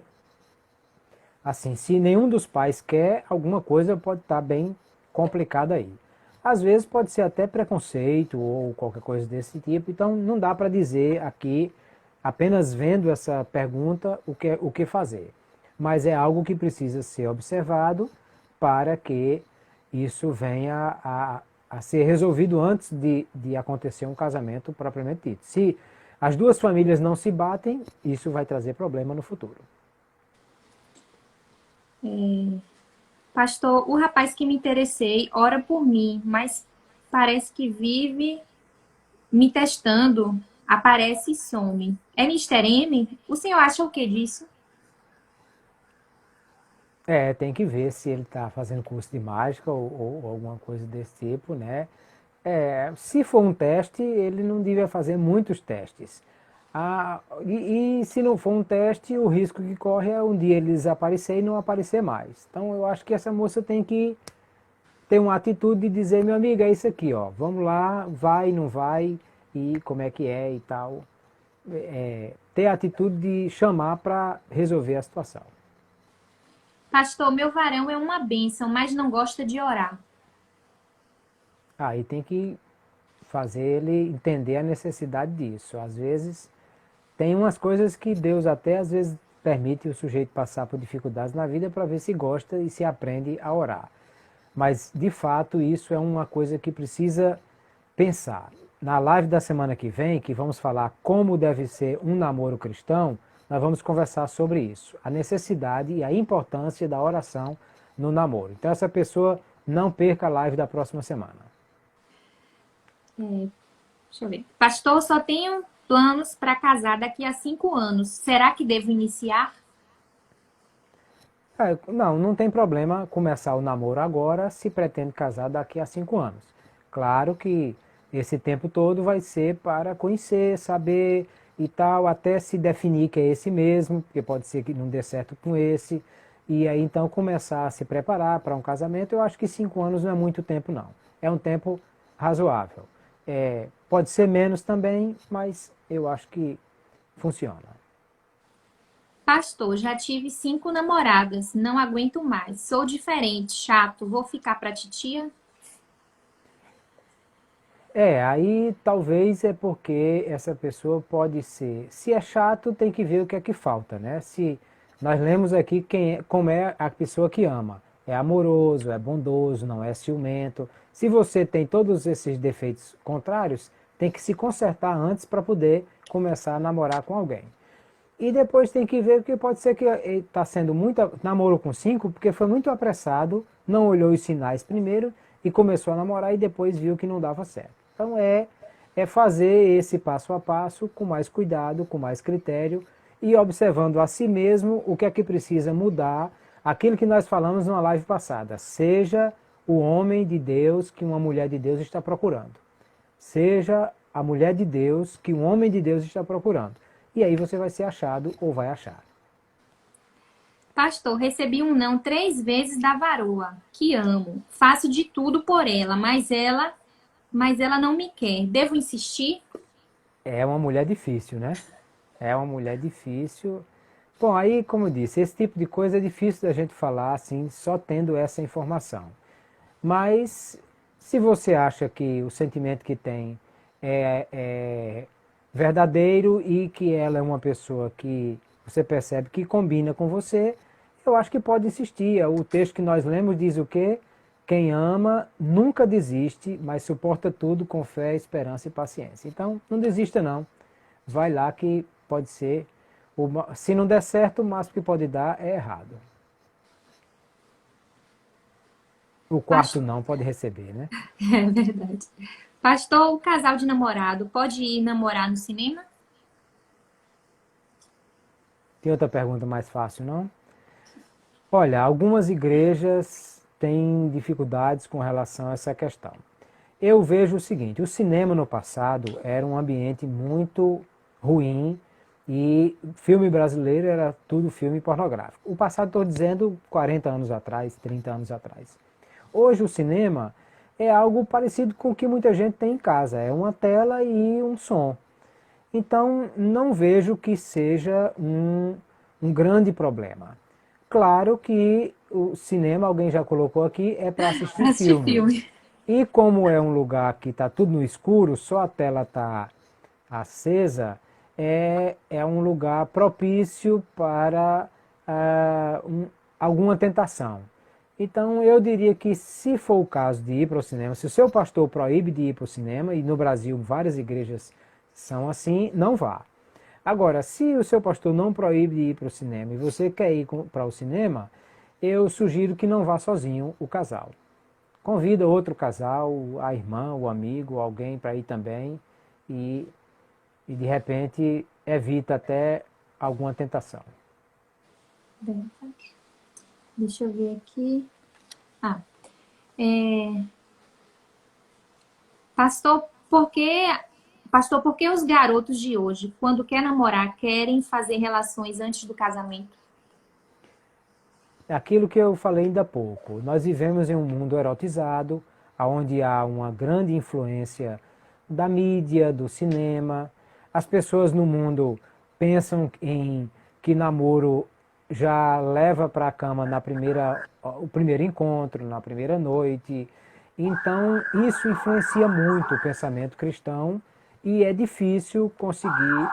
assim, se nenhum dos pais quer, alguma coisa pode estar bem complicada aí. Às vezes pode ser até preconceito ou qualquer coisa desse tipo, então não dá para dizer aqui, apenas vendo essa pergunta, o que fazer. Mas é algo que precisa ser observado para que isso venha a ser resolvido antes de acontecer um casamento propriamente dito. Se as duas famílias não se batem, isso vai trazer problema no futuro. Pastor, o rapaz que me interessei ora por mim, mas parece que vive me testando, aparece e some. É Mr. M? O senhor acha o que disso? Tem que ver se ele está fazendo curso de mágica ou alguma coisa desse tipo, né? Se for um teste, ele não devia fazer muitos testes. E se não for um teste, o risco que corre é um dia ele desaparecer e não aparecer mais. Então eu acho que essa moça tem que ter uma atitude de dizer, meu amigo, é isso aqui, ó, vamos lá, vai, não vai, e como é que é e tal. Ter a atitude de chamar para resolver a situação. Pastor, meu varão é uma bênção, mas não gosta de orar. Aí tem que fazer ele entender a necessidade disso. Às vezes, tem umas coisas que Deus até às vezes permite o sujeito passar por dificuldades na vida para ver se gosta e se aprende a orar. Mas, de fato, isso é uma coisa que precisa pensar. Na live da semana que vem, que vamos falar como deve ser um namoro cristão, nós vamos conversar sobre isso. A necessidade e a importância da oração no namoro. Então, essa pessoa não perca a live da próxima semana. Deixa eu ver. Pastor, só tenho planos para casar daqui a 5 anos. Será que devo iniciar? Não tem problema começar o namoro agora se pretende casar daqui a 5 anos. Claro que esse tempo todo vai ser para conhecer, saber e tal, até se definir que é esse mesmo, porque pode ser que não dê certo com esse. E aí então começar a se preparar para um casamento, eu acho que 5 anos não é muito tempo não. É um tempo razoável. Pode ser menos também, mas eu acho que funciona. Pastor, já tive 5 namoradas. Não aguento mais. Sou diferente, chato. Vou ficar pra titia? Aí talvez é porque essa pessoa pode ser. Se é chato, tem que ver o que é que falta, né? Se nós lemos aqui como é a pessoa que ama. É amoroso, é bondoso, não é ciumento. Se você tem todos esses defeitos contrários, tem que se consertar antes para poder começar a namorar com alguém. E depois tem que ver que pode ser que ele está sendo muito. Namorou com 5 porque foi muito apressado, não olhou os sinais primeiro e começou a namorar e depois viu que não dava certo. Então é fazer esse passo a passo com mais cuidado, com mais critério e observando a si mesmo o que é que precisa mudar, aquilo que nós falamos numa live passada. Seja o homem de Deus que uma mulher de Deus está procurando. Seja a mulher de Deus que um homem de Deus está procurando. E aí você vai ser achado ou vai achar. Pastor, recebi um não 3 vezes da varoa, que amo. Faço de tudo por ela, mas ela não me quer. Devo insistir? É uma mulher difícil, né? É uma mulher difícil. Bom, aí, como eu disse, esse tipo de coisa é difícil da gente falar assim, só tendo essa informação. Mas, se você acha que o sentimento que tem é verdadeiro e que ela é uma pessoa que você percebe que combina com você, eu acho que pode insistir. O texto que nós lemos diz o quê? Quem ama nunca desiste, mas suporta tudo com fé, esperança e paciência. Então, não desista não. Vai lá que pode ser. Se não der certo, o máximo que pode dar é errado. O quarto não pode receber, né? É verdade. Pastor, o casal de namorado pode ir namorar no cinema? Tem outra pergunta mais fácil, não? Olha, algumas igrejas têm dificuldades com relação a essa questão. Eu vejo o seguinte, o cinema no passado era um ambiente muito ruim e filme brasileiro era tudo filme pornográfico. O passado, estou dizendo, 40 anos atrás, 30 anos atrás. Hoje o cinema é algo parecido com o que muita gente tem em casa, é uma tela e um som. Então, não vejo que seja um grande problema. Claro que o cinema, alguém já colocou aqui, é para assistir Para assistir filme. filme. E como é um lugar que está tudo no escuro, só a tela está acesa, é um lugar propício para alguma tentação. Então eu diria que se for o caso de ir para o cinema, se o seu pastor proíbe de ir para o cinema, e no Brasil várias igrejas são assim, não vá. Agora, se o seu pastor não proíbe de ir para o cinema e você quer ir para o cinema, eu sugiro que não vá sozinho o casal. Convida outro casal, a irmã, o amigo, alguém para ir também e de repente evita até alguma tentação. Deixa eu ver aqui. Ah, é... Pastor, por que os garotos de hoje, quando quer namorar, querem fazer relações antes do casamento? É aquilo que eu falei ainda há pouco. Nós vivemos em um mundo erotizado, onde há uma grande influência da mídia, do cinema. As pessoas no mundo pensam em que namoro já leva para a cama o primeiro encontro, na primeira noite. Então, isso influencia muito o pensamento cristão e é difícil conseguir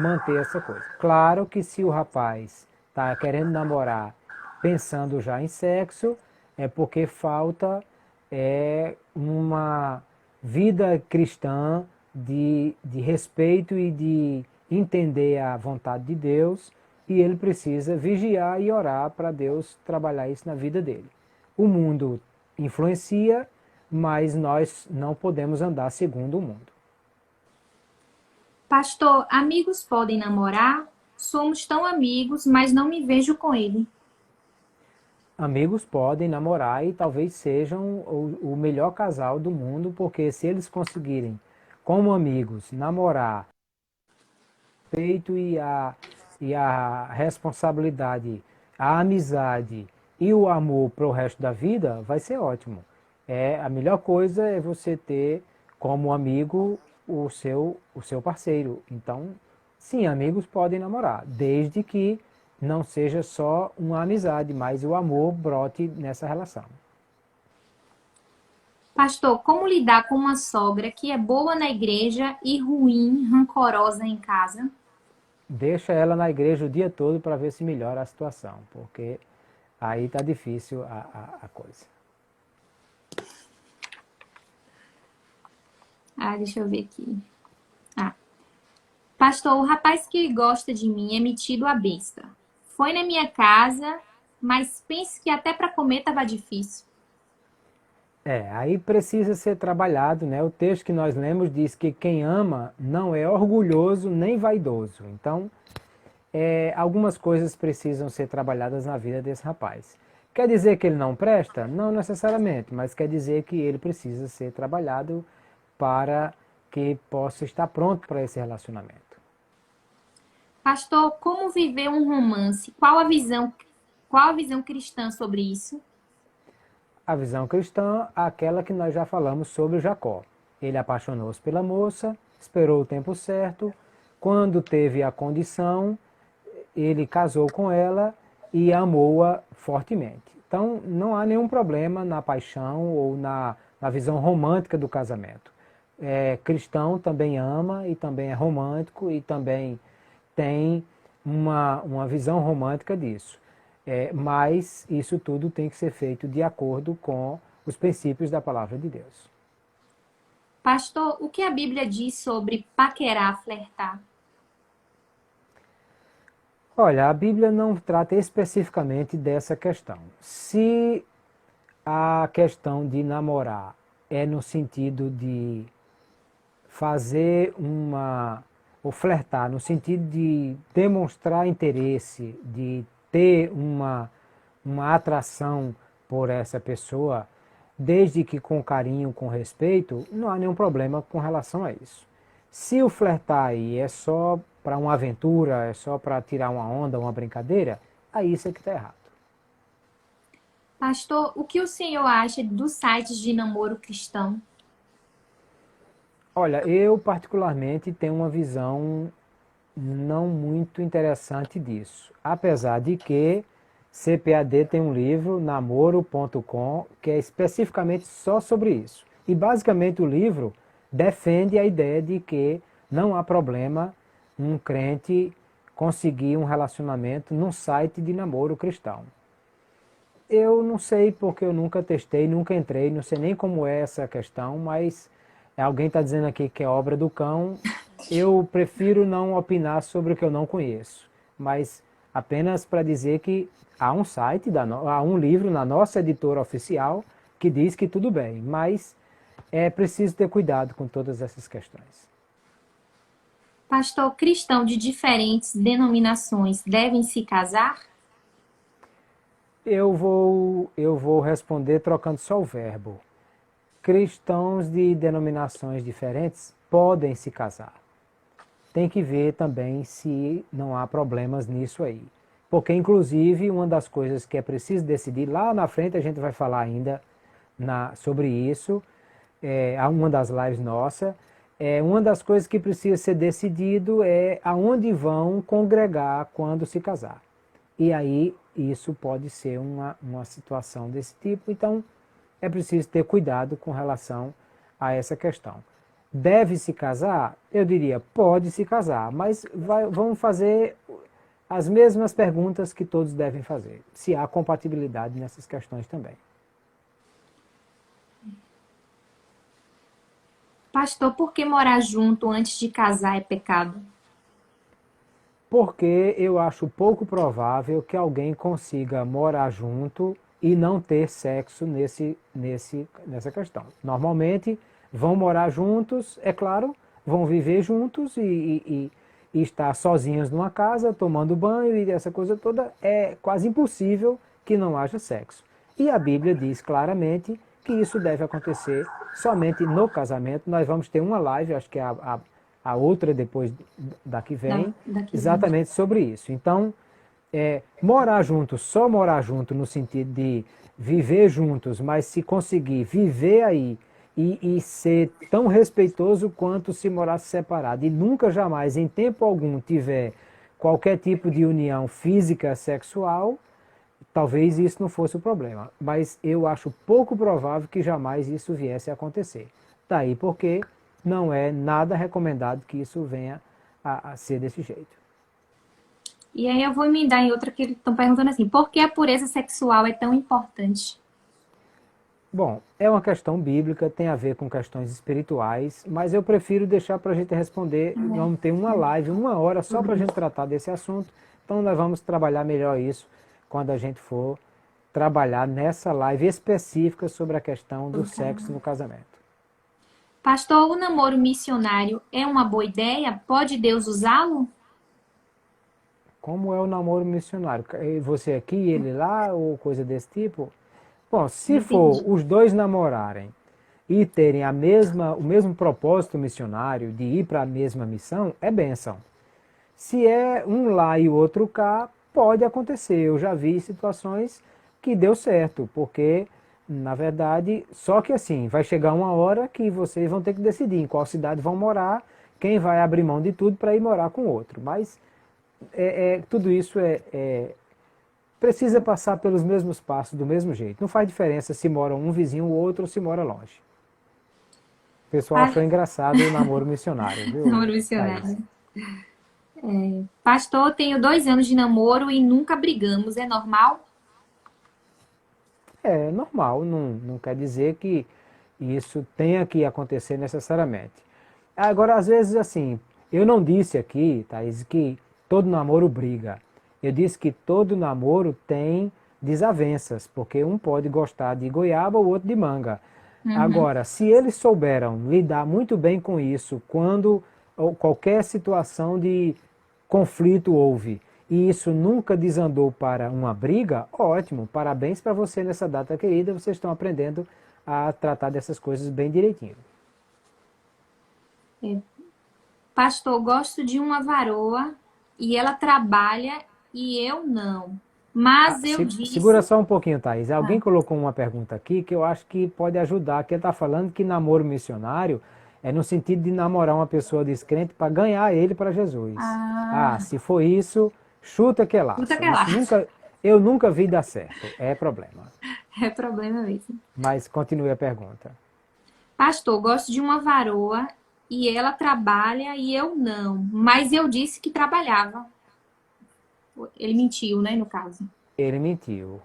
manter essa coisa. Claro que se o rapaz está querendo namorar pensando já em sexo, é porque falta uma vida cristã de respeito e de entender a vontade de Deus, e ele precisa vigiar e orar para Deus trabalhar isso na vida dele. O mundo influencia, mas nós não podemos andar segundo o mundo. Pastor, amigos podem namorar? Somos tão amigos, mas não me vejo com ele. Amigos podem namorar e talvez sejam o melhor casal do mundo, porque se eles conseguirem, como amigos, namorar, respeito e a responsabilidade, a amizade e o amor para o resto da vida, vai ser ótimo. A melhor coisa é você ter como amigo o seu parceiro. Então, sim, amigos podem namorar, desde que não seja só uma amizade, mas o amor brote nessa relação. Pastor, como lidar com uma sogra que é boa na igreja e ruim, rancorosa em casa? Deixa ela na igreja o dia todo para ver se melhora a situação, porque aí está difícil a coisa. Deixa eu ver aqui. Pastor, o rapaz que gosta de mim é metido a besta. Foi na minha casa, mas pense que até para comer estava difícil. Aí precisa ser trabalhado, né? O texto que nós lemos diz que quem ama não é orgulhoso nem vaidoso. Então, algumas coisas precisam ser trabalhadas na vida desse rapaz. Quer dizer que ele não presta? Não necessariamente, mas quer dizer que ele precisa ser trabalhado para que possa estar pronto para esse relacionamento. Pastor, como viver um romance? Qual a visão cristã sobre isso? A visão cristã, aquela que nós já falamos sobre Jacó. Ele apaixonou-se pela moça, esperou o tempo certo, quando teve a condição, ele casou com ela e amou-a fortemente. Então, não há nenhum problema na paixão ou na visão romântica do casamento. Cristão também ama e também é romântico e também tem uma visão romântica disso. Mas isso tudo tem que ser feito de acordo com os princípios da palavra de Deus. Pastor, o que a Bíblia diz sobre paquerar, flertar? Olha, a Bíblia não trata especificamente dessa questão. Se a questão de namorar é no sentido de fazer ou flertar, no sentido de demonstrar interesse, de ter uma atração por essa pessoa, desde que com carinho, com respeito, não há nenhum problema com relação a isso. Se o flertar aí é só para uma aventura, é só para tirar uma onda, uma brincadeira, aí isso é que está errado. Pastor, o que o senhor acha dos sites de namoro cristão? Olha, eu particularmente tenho uma visão não muito interessante disso. Apesar de que CPAD tem um livro, namoro.com, que é especificamente só sobre isso. E basicamente o livro defende a ideia de que não há problema um crente conseguir um relacionamento num site de namoro cristão. Eu não sei porque eu nunca testei, nunca entrei, não sei nem como é essa questão, mas alguém está dizendo aqui que é obra do cão. Eu prefiro não opinar sobre o que eu não conheço, mas apenas para dizer que há um site, há um livro na nossa editora oficial que diz que tudo bem, mas é preciso ter cuidado com todas essas questões. Pastor, cristão de diferentes denominações devem se casar? Eu vou responder trocando só o verbo. cristãos de denominações diferentes podem se casar. Tem que ver também se não há problemas nisso aí. Porque, inclusive, uma das coisas que é preciso decidir, lá na frente a gente vai falar ainda sobre isso, uma das lives nossa, uma das coisas que precisa ser decidido é aonde vão congregar quando se casar. E aí isso pode ser uma situação desse tipo, então é preciso ter cuidado com relação a essa questão. Deve se casar? Eu diria, pode se casar, mas vamos fazer as mesmas perguntas que todos devem fazer, se há compatibilidade nessas questões também. Pastor, por que morar junto antes de casar é pecado? Porque eu acho pouco provável que alguém consiga morar junto e não ter sexo nessa questão. Normalmente vão morar juntos, é claro, vão viver juntos e estar sozinhos numa casa, tomando banho e essa coisa toda, é quase impossível que não haja sexo. E a Bíblia diz claramente que isso deve acontecer somente no casamento. Nós vamos ter uma live, acho que é a outra depois da que vem, exatamente sobre isso. Então, morar junto, só morar junto no sentido de viver juntos, mas se conseguir viver aí e ser tão respeitoso quanto se morasse separado e nunca jamais, em tempo algum, tiver qualquer tipo de união física, sexual, talvez isso não fosse o problema. Mas eu acho pouco provável que jamais isso viesse a acontecer. Daí porque não é nada recomendado que isso venha a ser desse jeito. E aí eu vou emendar em outra que eles estão perguntando assim, por que a pureza sexual é tão importante? Bom, é uma questão bíblica, tem a ver com questões espirituais, mas eu prefiro deixar para a gente responder. Vamos ter uma live, 1 hora, só para a gente tratar desse assunto. Então nós vamos trabalhar melhor isso quando a gente for trabalhar nessa live específica sobre a questão do sexo no casamento. Pastor, o namoro missionário é uma boa ideia? Pode Deus usá-lo? Como é o namoro missionário? Você aqui, ele lá, ou coisa desse tipo? Bom, se for os dois namorarem e terem o mesmo propósito missionário de ir para a mesma missão, é bênção. Se é um lá e o outro cá, pode acontecer. Eu já vi situações que deu certo, porque, na verdade, só que assim, vai chegar uma hora que vocês vão ter que decidir em qual cidade vão morar, quem vai abrir mão de tudo para ir morar com o outro. Mas tudo isso precisa passar pelos mesmos passos, do mesmo jeito. Não faz diferença se mora um vizinho ou outro ou se mora longe. O pessoal achou engraçado o namoro missionário, viu? Namoro missionário. Pastor, tenho 2 anos de namoro e nunca brigamos. É normal? É normal, não quer dizer que isso tenha que acontecer necessariamente. Agora, às vezes, assim, eu não disse aqui, Thaís, que todo namoro briga. Eu disse que todo namoro tem desavenças, porque um pode gostar de goiaba, o outro de manga. Agora, se eles souberam lidar muito bem com isso, quando qualquer situação de conflito houve, e isso nunca desandou para uma briga, ótimo, parabéns para você nessa data querida, vocês estão aprendendo a tratar dessas coisas bem direitinho. Pastor, gosto de uma varoa e ela trabalha e eu não. Mas eu disse... Segura só um pouquinho, Thaís. Alguém colocou uma pergunta aqui que eu acho que pode ajudar, que ele está falando que namoro missionário é no sentido de namorar uma pessoa descrente para ganhar ele para Jesus. Se for isso, chuta que é lá. Eu nunca vi dar certo. É problema. É problema mesmo. Mas continue a pergunta. Pastor, gosto de uma varoa e ela trabalha e eu não. Mas eu disse que trabalhava. Ele mentiu, né, no caso. Ele mentiu.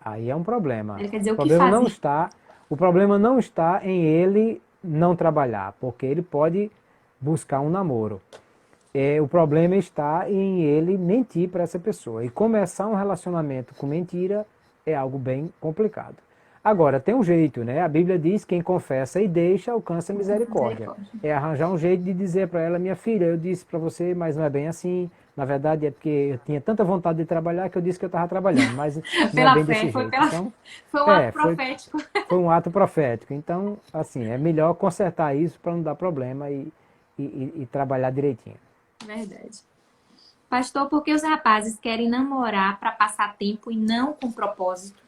Aí é um problema. Ele quer dizer o que fazer. O problema não está em ele não trabalhar, porque ele pode buscar um namoro. O problema está em ele mentir para essa pessoa. E começar um relacionamento com mentira é algo bem complicado. Agora, tem um jeito, né? A Bíblia diz que quem confessa e deixa alcança misericórdia. É arranjar um jeito de dizer para ela, minha filha, eu disse para você, mas não é bem assim. Na verdade é porque eu tinha tanta vontade de trabalhar que eu disse que eu estava trabalhando, mas não é Pela bem fé, desse foi, jeito. pela... Então, foi um ato é, profético. foi um ato profético. Então, assim, é melhor consertar isso para não dar problema e trabalhar direitinho. Verdade. Pastor, por que os rapazes querem namorar para passar tempo e não com propósito?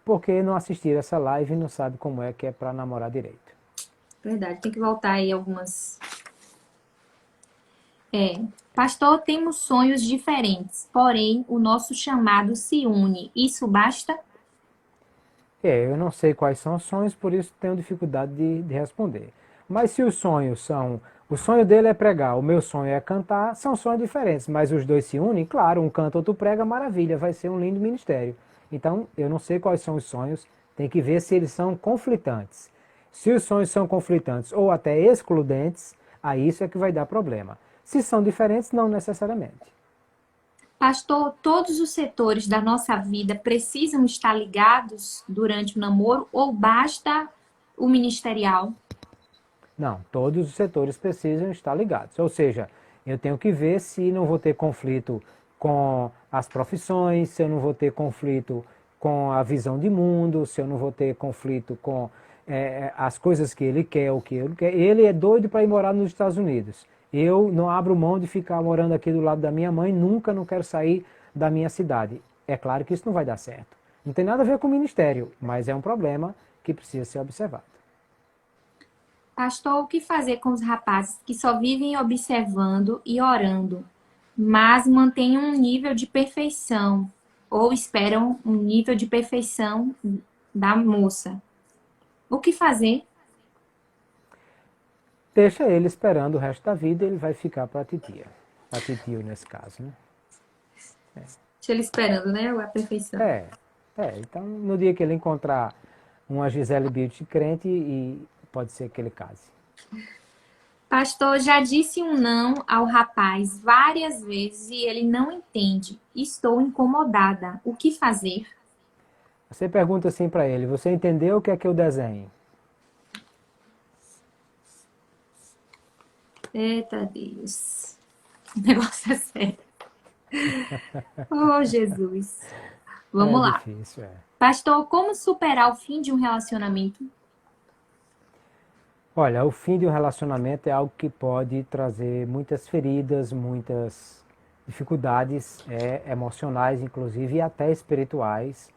Porque não assistiram essa live e não sabe como é que é para namorar direito. Verdade, tem que voltar aí algumas. Pastor, temos sonhos diferentes, porém o nosso chamado se une. Isso basta? Eu não sei quais são os sonhos, por isso tenho dificuldade de responder. Mas se os sonhos são. O sonho dele é pregar, o meu sonho é cantar, são sonhos diferentes, mas os dois se unem, claro, um canta, outro prega, maravilha, vai ser um lindo ministério. Então, eu não sei quais são os sonhos, tem que ver se eles são conflitantes. Se os sonhos são conflitantes ou até excludentes, aí isso é que vai dar problema. Se são diferentes, não necessariamente. Pastor, todos os setores da nossa vida precisam estar ligados durante o namoro ou basta o ministerial? Não, todos os setores precisam estar ligados. Ou seja, eu tenho que ver se não vou ter conflito com as profissões, se eu não vou ter conflito com a visão de mundo, se eu não vou ter conflito com as coisas que ele quer, o que ele quer. Ele é doido para ir morar nos Estados Unidos. Eu não abro mão de ficar morando aqui do lado da minha mãe, nunca não quero sair da minha cidade. É claro que isso não vai dar certo. Não tem nada a ver com o ministério, mas é um problema que precisa ser observado. Pastor, o que fazer com os rapazes que só vivem observando e orando, mas mantêm um nível de perfeição ou esperam um nível de perfeição da moça? O que fazer? Deixa ele esperando o resto da vida, ele vai ficar para a titia. A titio nesse caso, né? Deixa ele esperando, né? A perfeição. É, então no dia que ele encontrar uma Gisele Bündchen crente, e pode ser que ele case. Pastor, já disse um não ao rapaz várias vezes e ele não entende. Estou incomodada. O que fazer? Você pergunta assim para ele, você entendeu o que é que eu desenho? Eita Deus. O negócio é sério. Oh, Jesus. É Vamos lá. difícil, é. Pastor, como superar o fim de um relacionamento? Olha, o fim de um relacionamento é algo que pode trazer muitas feridas, muitas dificuldades emocionais, inclusive, e até espirituais.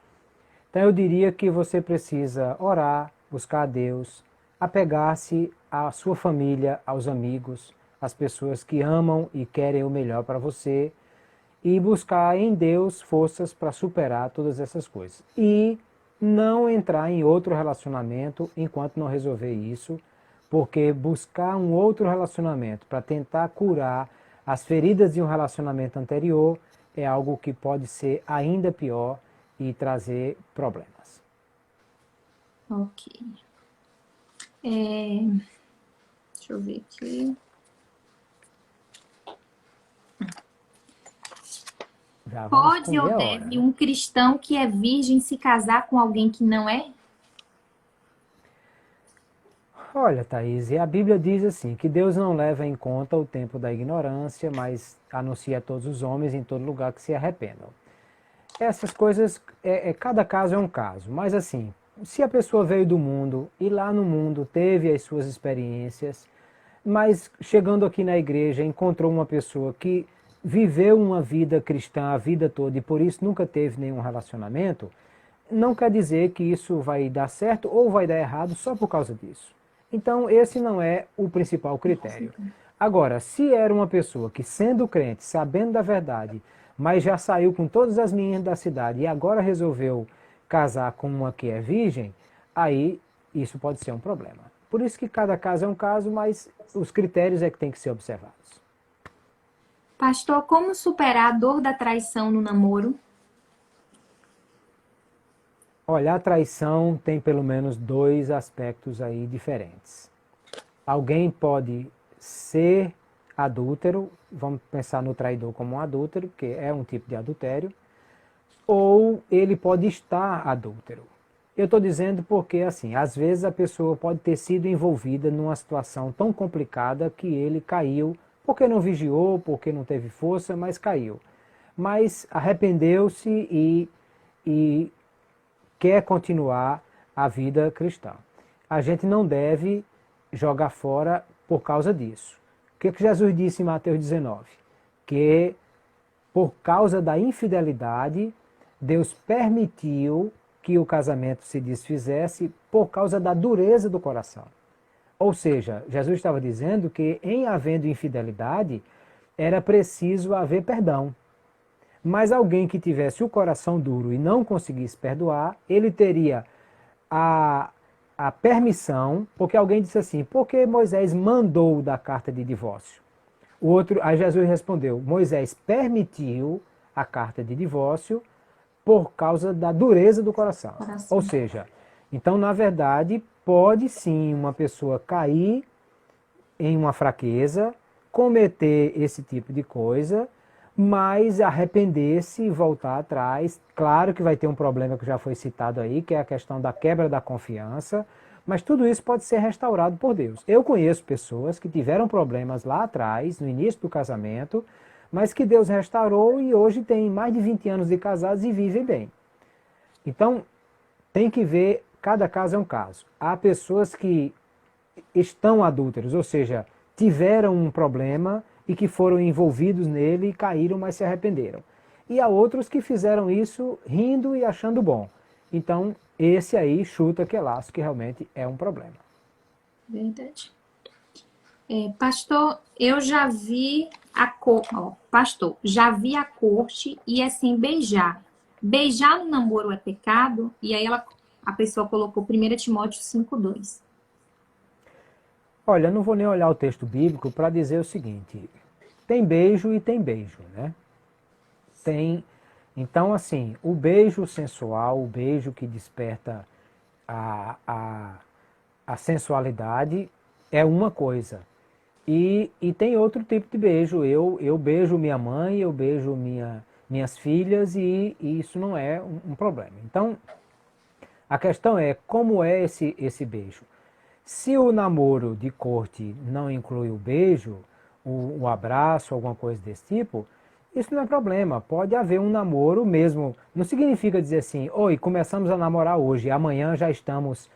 Então eu diria que você precisa orar, buscar a Deus, apegar-se à sua família, aos amigos, às pessoas que amam e querem o melhor para você e buscar em Deus forças para superar todas essas coisas. E não entrar em outro relacionamento enquanto não resolver isso, porque buscar um outro relacionamento para tentar curar as feridas de um relacionamento anterior é algo que pode ser ainda pior e trazer problemas. Ok. Deixa eu ver aqui. Já vamos Pode comer ou a deve hora, né? um cristão que é virgem se casar com alguém que não é? Olha, Thaís, a Bíblia diz assim, que Deus não leva em conta o tempo da ignorância, mas anuncia a todos os homens em todo lugar que se arrependam. Essas coisas, cada caso é um caso, mas assim, se a pessoa veio do mundo e lá no mundo teve as suas experiências, mas chegando aqui na igreja encontrou uma pessoa que viveu uma vida cristã a vida toda e por isso nunca teve nenhum relacionamento, não quer dizer que isso vai dar certo ou vai dar errado só por causa disso. Então, esse não é o principal critério. Agora, se era uma pessoa que, sendo crente, sabendo da verdade, mas já saiu com todas as meninas da cidade e agora resolveu casar com uma que é virgem, aí isso pode ser um problema. Por isso que cada caso é um caso, mas os critérios é que tem que ser observados. Pastor, como superar a dor da traição no namoro? Olha, a traição tem pelo menos dois aspectos aí diferentes. Alguém pode ser adúltero, vamos pensar no traidor como um adúltero, que é um tipo de adultério, ou ele pode estar adúltero. Eu estou dizendo porque, assim, às vezes a pessoa pode ter sido envolvida numa situação tão complicada que ele caiu porque não vigiou, porque não teve força, mas caiu. Mas arrependeu-se e quer continuar a vida cristã. A gente não deve jogar fora por causa disso. O que Jesus disse em Mateus 19? Que por causa da infidelidade, Deus permitiu que o casamento se desfizesse por causa da dureza do coração. Ou seja, Jesus estava dizendo que em havendo infidelidade, era preciso haver perdão. Mas alguém que tivesse o coração duro e não conseguisse perdoar, ele teria a permissão, porque alguém disse assim, por que Moisés mandou da carta de divórcio? O outro, aí Jesus respondeu, Moisés permitiu a carta de divórcio por causa da dureza do coração. Ou seja, então na verdade pode sim uma pessoa cair em uma fraqueza, cometer esse tipo de coisa, mas arrepender-se e voltar atrás. Claro que vai ter um problema que já foi citado aí, que é a questão da quebra da confiança, mas tudo isso pode ser restaurado por Deus. Eu conheço pessoas que tiveram problemas lá atrás, no início do casamento, mas que Deus restaurou e hoje tem mais de 20 anos de casados e vivem bem. Então, tem que ver, cada caso é um caso. Há pessoas que estão adúlteros, ou seja, tiveram um problema e que foram envolvidos nele, caíram, mas se arrependeram. E há outros que fizeram isso rindo e achando bom. Então, esse aí chuta que é laço, que realmente é um problema. Verdade. Pastor, eu já vi já vi a corte e assim beijar. Beijar no namoro é pecado? E aí a pessoa colocou 1 Timóteo 5:2. Olha, não vou nem olhar o texto bíblico para dizer o seguinte, tem beijo e tem beijo, né? Então, assim, o beijo sensual, o beijo que desperta a sensualidade é uma coisa. E tem outro tipo de beijo. Eu beijo minha mãe, eu beijo minhas filhas e isso não é um problema. Então, a questão é como é esse beijo. Se o namoro de corte não inclui o beijo, o abraço, alguma coisa desse tipo, isso não é problema. Pode haver um namoro mesmo. Não significa dizer assim, oi, começamos a namorar hoje, amanhã já estamos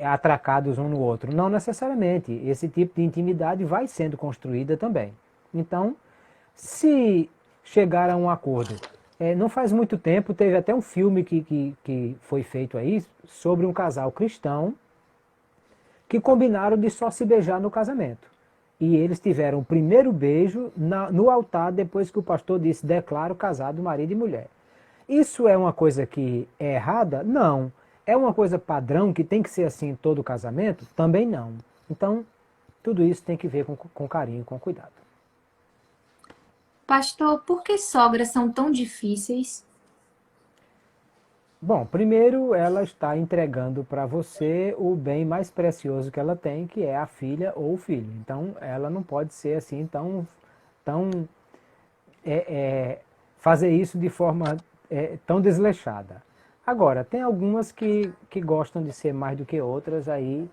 atracados um no outro. Não necessariamente. Esse tipo de intimidade vai sendo construída também. Então, se chegar a um acordo, não faz muito tempo, teve até um filme que foi feito aí sobre um casal cristão que combinaram de só se beijar no casamento. E eles tiveram o primeiro beijo no altar depois que o pastor disse, declaro casado marido e mulher. Isso é uma coisa que é errada? Não. É uma coisa padrão que tem que ser assim em todo casamento? Também não. Então, tudo isso tem que ver com carinho, com cuidado. Pastor, por que sogras são tão difíceis? Bom, primeiro ela está entregando para você o bem mais precioso que ela tem, que é a filha ou o filho. Então, ela não pode ser assim tão fazer isso de forma tão desleixada. Agora, tem algumas que gostam de ser mais do que outras, aí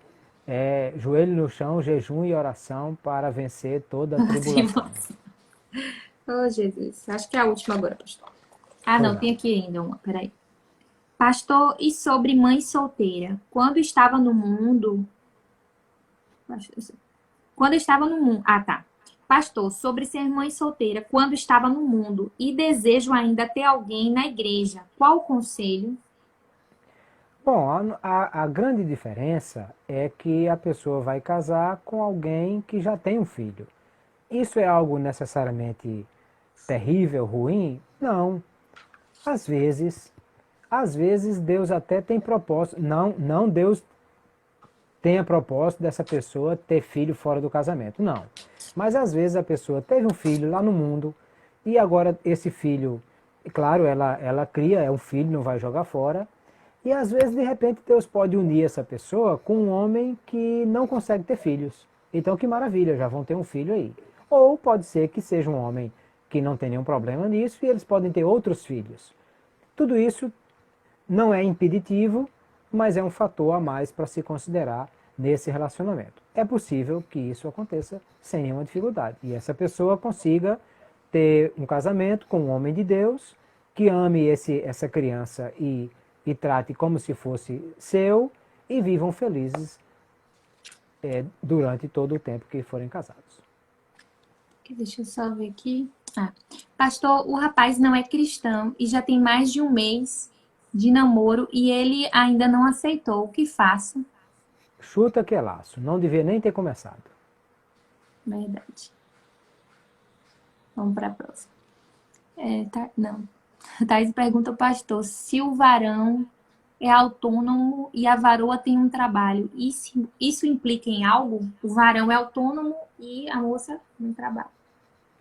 joelho no chão, jejum e oração para vencer toda a tribulação. Oh, Jesus. Acho que é a última agora, pastor. Não, tem aqui ainda uma, peraí. Pastor, e sobre mãe solteira? Quando estava no mundo... Pastor, sobre ser mãe solteira, quando estava no mundo e desejo ainda ter alguém na igreja, qual o conselho? Bom, a grande diferença é que a pessoa vai casar com alguém que já tem um filho. Isso é algo necessariamente terrível, ruim? Não. Às vezes Deus até tem propósito. Não Deus tenha propósito dessa pessoa ter filho fora do casamento. Não. Mas às vezes a pessoa teve um filho lá no mundo e agora esse filho, claro, ela cria, é um filho, não vai jogar fora. E às vezes, de repente, Deus pode unir essa pessoa com um homem que não consegue ter filhos. Então, que maravilha, já vão ter um filho aí. Ou pode ser que seja um homem que não tem nenhum problema nisso e eles podem ter outros filhos. Tudo isso não é impeditivo, mas é um fator a mais para se considerar nesse relacionamento. É possível que isso aconteça sem nenhuma dificuldade. E essa pessoa consiga ter um casamento com um homem de Deus, que ame essa criança e trate como se fosse seu, e vivam felizes durante todo o tempo que forem casados. Deixa eu só ver aqui. Pastor, o rapaz não é cristão e já tem mais de um mês de namoro e ele ainda não aceitou. O que faço? Chuta que é laço. Não devia nem ter começado. Verdade. Vamos para a próxima. Não. Thaís pergunta ao pastor se o varão é autônomo e a varoa tem um trabalho. Isso implica em algo? O varão é autônomo e a moça tem um trabalho.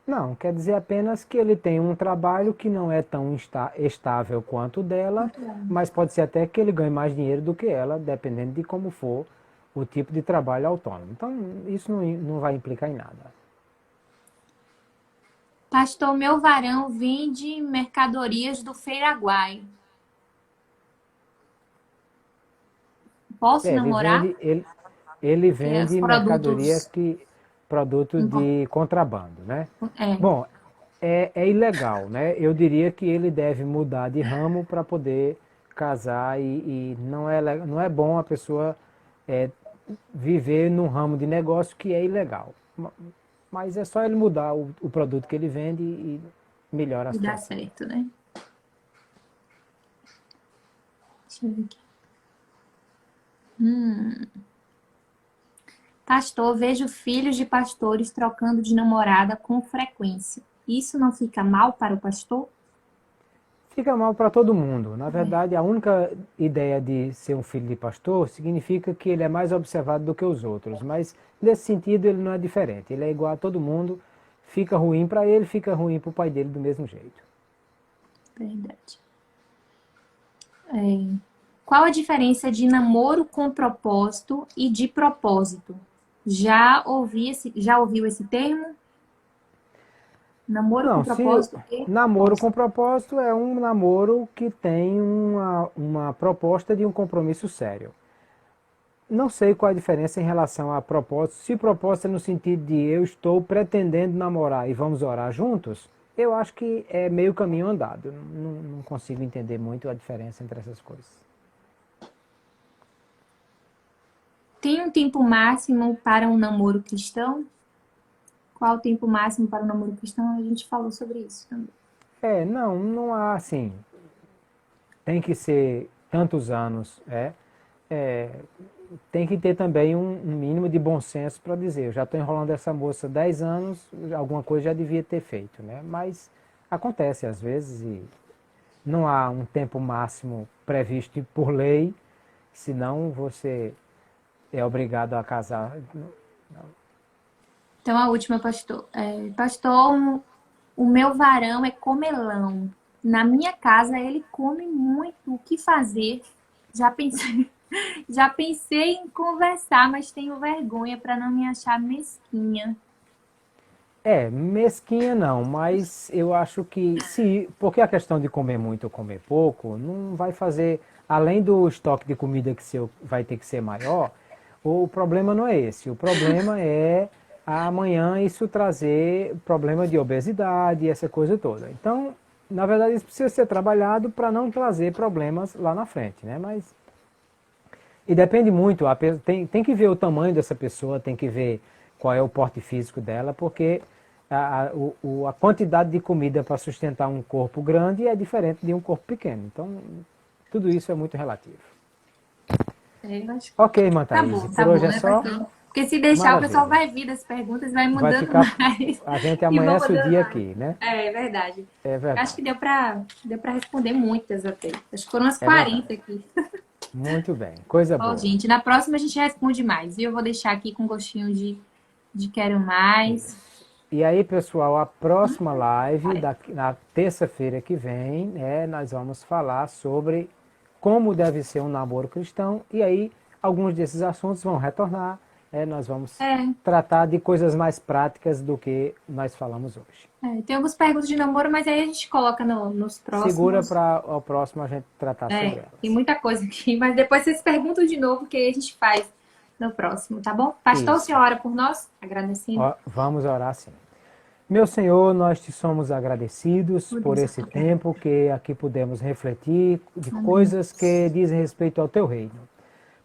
Não, quer dizer apenas que ele tem um trabalho que não é tão estável quanto o dela, mas pode ser até que ele ganhe mais dinheiro do que ela, dependendo de como for o tipo de trabalho autônomo. Então, isso não vai implicar em nada. Pastor, meu varão vende mercadorias do Feiraguai. Posso namorar? Ele vende mercadoria produto de contrabando, né? Bom, é ilegal, né? Eu diria que ele deve mudar de ramo para poder casar e não é bom a pessoa viver num ramo de negócio que é ilegal. Mas é só ele mudar o produto que ele vende e melhora a situação. Dá certo, né? Deixa eu ver aqui. Pastor, vejo filhos de pastores trocando de namorada com frequência. Isso não fica mal para o pastor? Fica mal para todo mundo. Na verdade, a única ideia de ser um filho de pastor significa que ele é mais observado do que os outros. Mas, nesse sentido, ele não é diferente. Ele é igual a todo mundo. Fica ruim para ele, fica ruim para o pai dele do mesmo jeito. Verdade. Qual a diferença de namoro com propósito e de propósito? Já ouviu esse termo? Namoro com propósito? Namoro com propósito é um namoro que tem uma proposta de um compromisso sério. Não sei qual a diferença em relação a propósito. Se propósito é no sentido de eu estou pretendendo namorar e vamos orar juntos, eu acho que é meio caminho andado. Não consigo entender muito a diferença entre essas coisas. Tem um tempo máximo para um namoro cristão? Qual o tempo máximo para o namoro cristão? A gente falou sobre isso também. Não há assim. Tem que ser tantos anos, tem que ter também um mínimo de bom senso para dizer, eu já estou enrolando essa moça 10 anos, alguma coisa já devia ter feito, né? Mas acontece às vezes e não há um tempo máximo previsto por lei, senão você é obrigado a casar. Então, a última, pastor. Pastor, o meu varão é comelão. Na minha casa, ele come muito. O que fazer? Já pensei em conversar, mas tenho vergonha para não me achar mesquinha. Mesquinha não, mas eu acho que porque a questão de comer muito ou comer pouco, não vai fazer, além do estoque de comida que vai ter que ser maior, o problema não é esse. O problema é amanhã isso trazer problema de obesidade, essa coisa toda. Então, na verdade, isso precisa ser trabalhado para não trazer problemas lá na frente, né? E depende muito, tem que ver o tamanho dessa pessoa, tem que ver qual é o porte físico dela, porque a quantidade de comida para sustentar um corpo grande é diferente de um corpo pequeno. Então, tudo isso é muito relativo. Ok, irmã Thaís, por hoje é só. Porque se deixar, o pessoal vai vir das perguntas, vai mudando mais. A gente amanhece o dia aqui, né? É verdade. É verdade. Acho que deu para responder muitas até. Acho que foram umas 40 aqui. Muito bem, coisa boa. Gente, na próxima a gente responde mais. E eu vou deixar aqui com gostinho de quero mais. E aí, pessoal, a próxima live, na terça-feira que vem, nós vamos falar sobre como deve ser um namoro cristão. E aí, alguns desses assuntos vão retornar. Nós vamos tratar de coisas mais práticas do que nós falamos hoje. Tem algumas perguntas de namoro, mas aí a gente coloca nos próximos. Segura para o próximo a gente tratar sobre elas. Tem muita coisa aqui, mas depois vocês perguntam de novo, que aí a gente faz no próximo, tá bom? Pastor, o Isso. senhor ora por nós? Agradecendo. Vamos orar sim. Meu Senhor, nós te somos agradecidos Oh, por Deus, esse obrigada. tempo que aqui pudemos refletir de Amém. coisas que dizem respeito ao teu reino.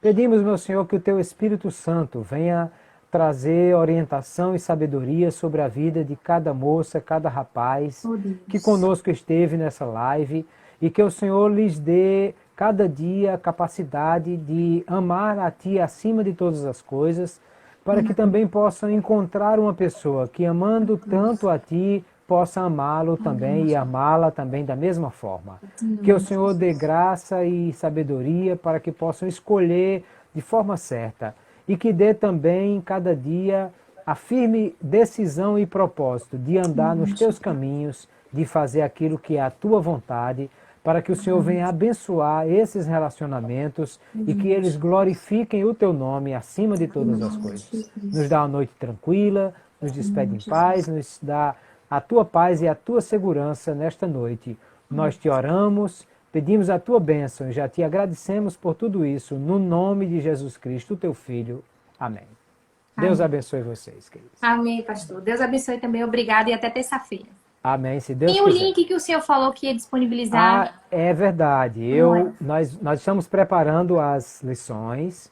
Pedimos, meu Senhor, que o teu Espírito Santo venha trazer orientação e sabedoria sobre a vida de cada moça, cada rapaz Oh, que Deus. conosco esteve nessa live e que o Senhor lhes dê cada dia a capacidade de amar a Ti acima de todas as coisas, para que também possam encontrar uma pessoa que, amando tanto a Ti, possa amá-lo também e amá-la também da mesma forma. Que o Senhor dê graça e sabedoria para que possam escolher de forma certa e que dê também cada dia a firme decisão e propósito de andar nos teus caminhos, de fazer aquilo que é a tua vontade, para que o Senhor venha abençoar esses relacionamentos e que eles glorifiquem o teu nome acima de todas as coisas. Nos dá uma noite tranquila, nos despede em paz, nos dá a tua paz e a tua segurança nesta noite. Nós te oramos, pedimos a tua bênção e já te agradecemos por tudo isso, no nome de Jesus Cristo, teu Filho. Amém. Deus Amém. abençoe vocês, queridos. Amém, pastor. Deus abençoe também. Obrigada e até terça-feira. Amém, se Deus E o quiser. link que o senhor falou que ia disponibilizar. É verdade. Como é? Nós estamos preparando as lições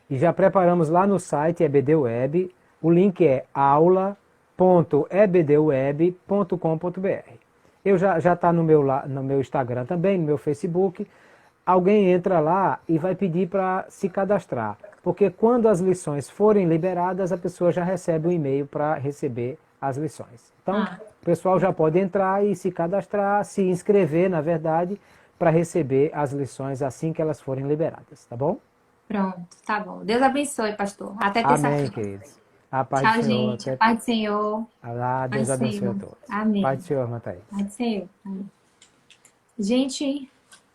e já preparamos lá no site EBD Web. O link é aula.ebdweb.com.br. Eu já está no meu Instagram também, no meu Facebook. Alguém entra lá e vai pedir para se cadastrar. Porque quando as lições forem liberadas, a pessoa já recebe um e-mail para receber as lições. Então, o pessoal já pode entrar e se cadastrar, se inscrever, na verdade, para receber as lições assim que elas forem liberadas, tá bom? Pronto, tá bom. Deus abençoe, pastor. Até Amém, terça-feira. queridos. A paz Tchau, do Senhor. gente. A paz do Senhor. Lá, Paz Deus do abençoe a Senhor. todos. Paz Amém. do Senhor, irmã Thaís. Paz do Senhor. Amém. Gente,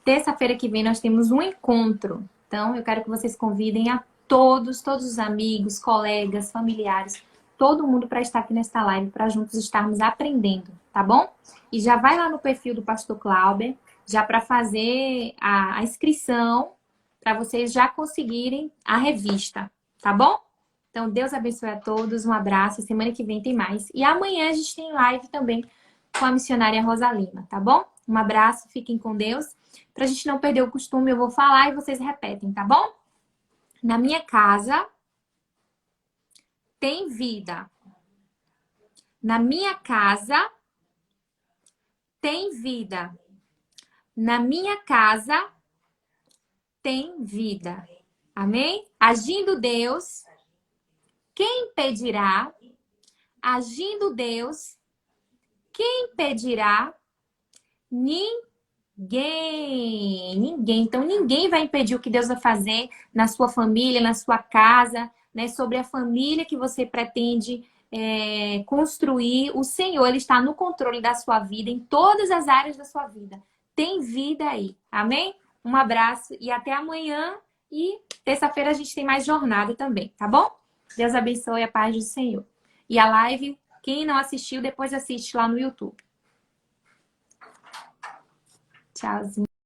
terça-feira que vem nós temos um encontro. Então, eu quero que vocês convidem a todos os amigos, colegas, familiares, todo mundo para estar aqui nesta live, para juntos estarmos aprendendo, tá bom? E já vai lá no perfil do Pastor Clauber, já para fazer a inscrição, para vocês já conseguirem a revista, tá bom? Então, Deus abençoe a todos, um abraço, semana que vem tem mais. E amanhã a gente tem live também com a missionária Rosa Lima, tá bom? Um abraço, fiquem com Deus. Pra gente não perder o costume, eu vou falar e vocês repetem, tá bom? Na minha casa tem vida. Na minha casa tem vida. Na minha casa tem vida. Amém? Agindo Deus, quem impedirá? Agindo Deus, quem impedirá? Ninguém. Então, ninguém vai impedir o que Deus vai fazer na sua família, na sua casa, né? Sobre a família que você pretende construir. O Senhor, Ele está no controle da sua vida, em todas as áreas da sua vida. Tem vida aí. Amém? Um abraço e até amanhã. E terça-feira a gente tem mais jornada também, tá bom? Deus abençoe, a paz do Senhor. E a live, quem não assistiu, depois assiste lá no YouTube. Tchauzinho.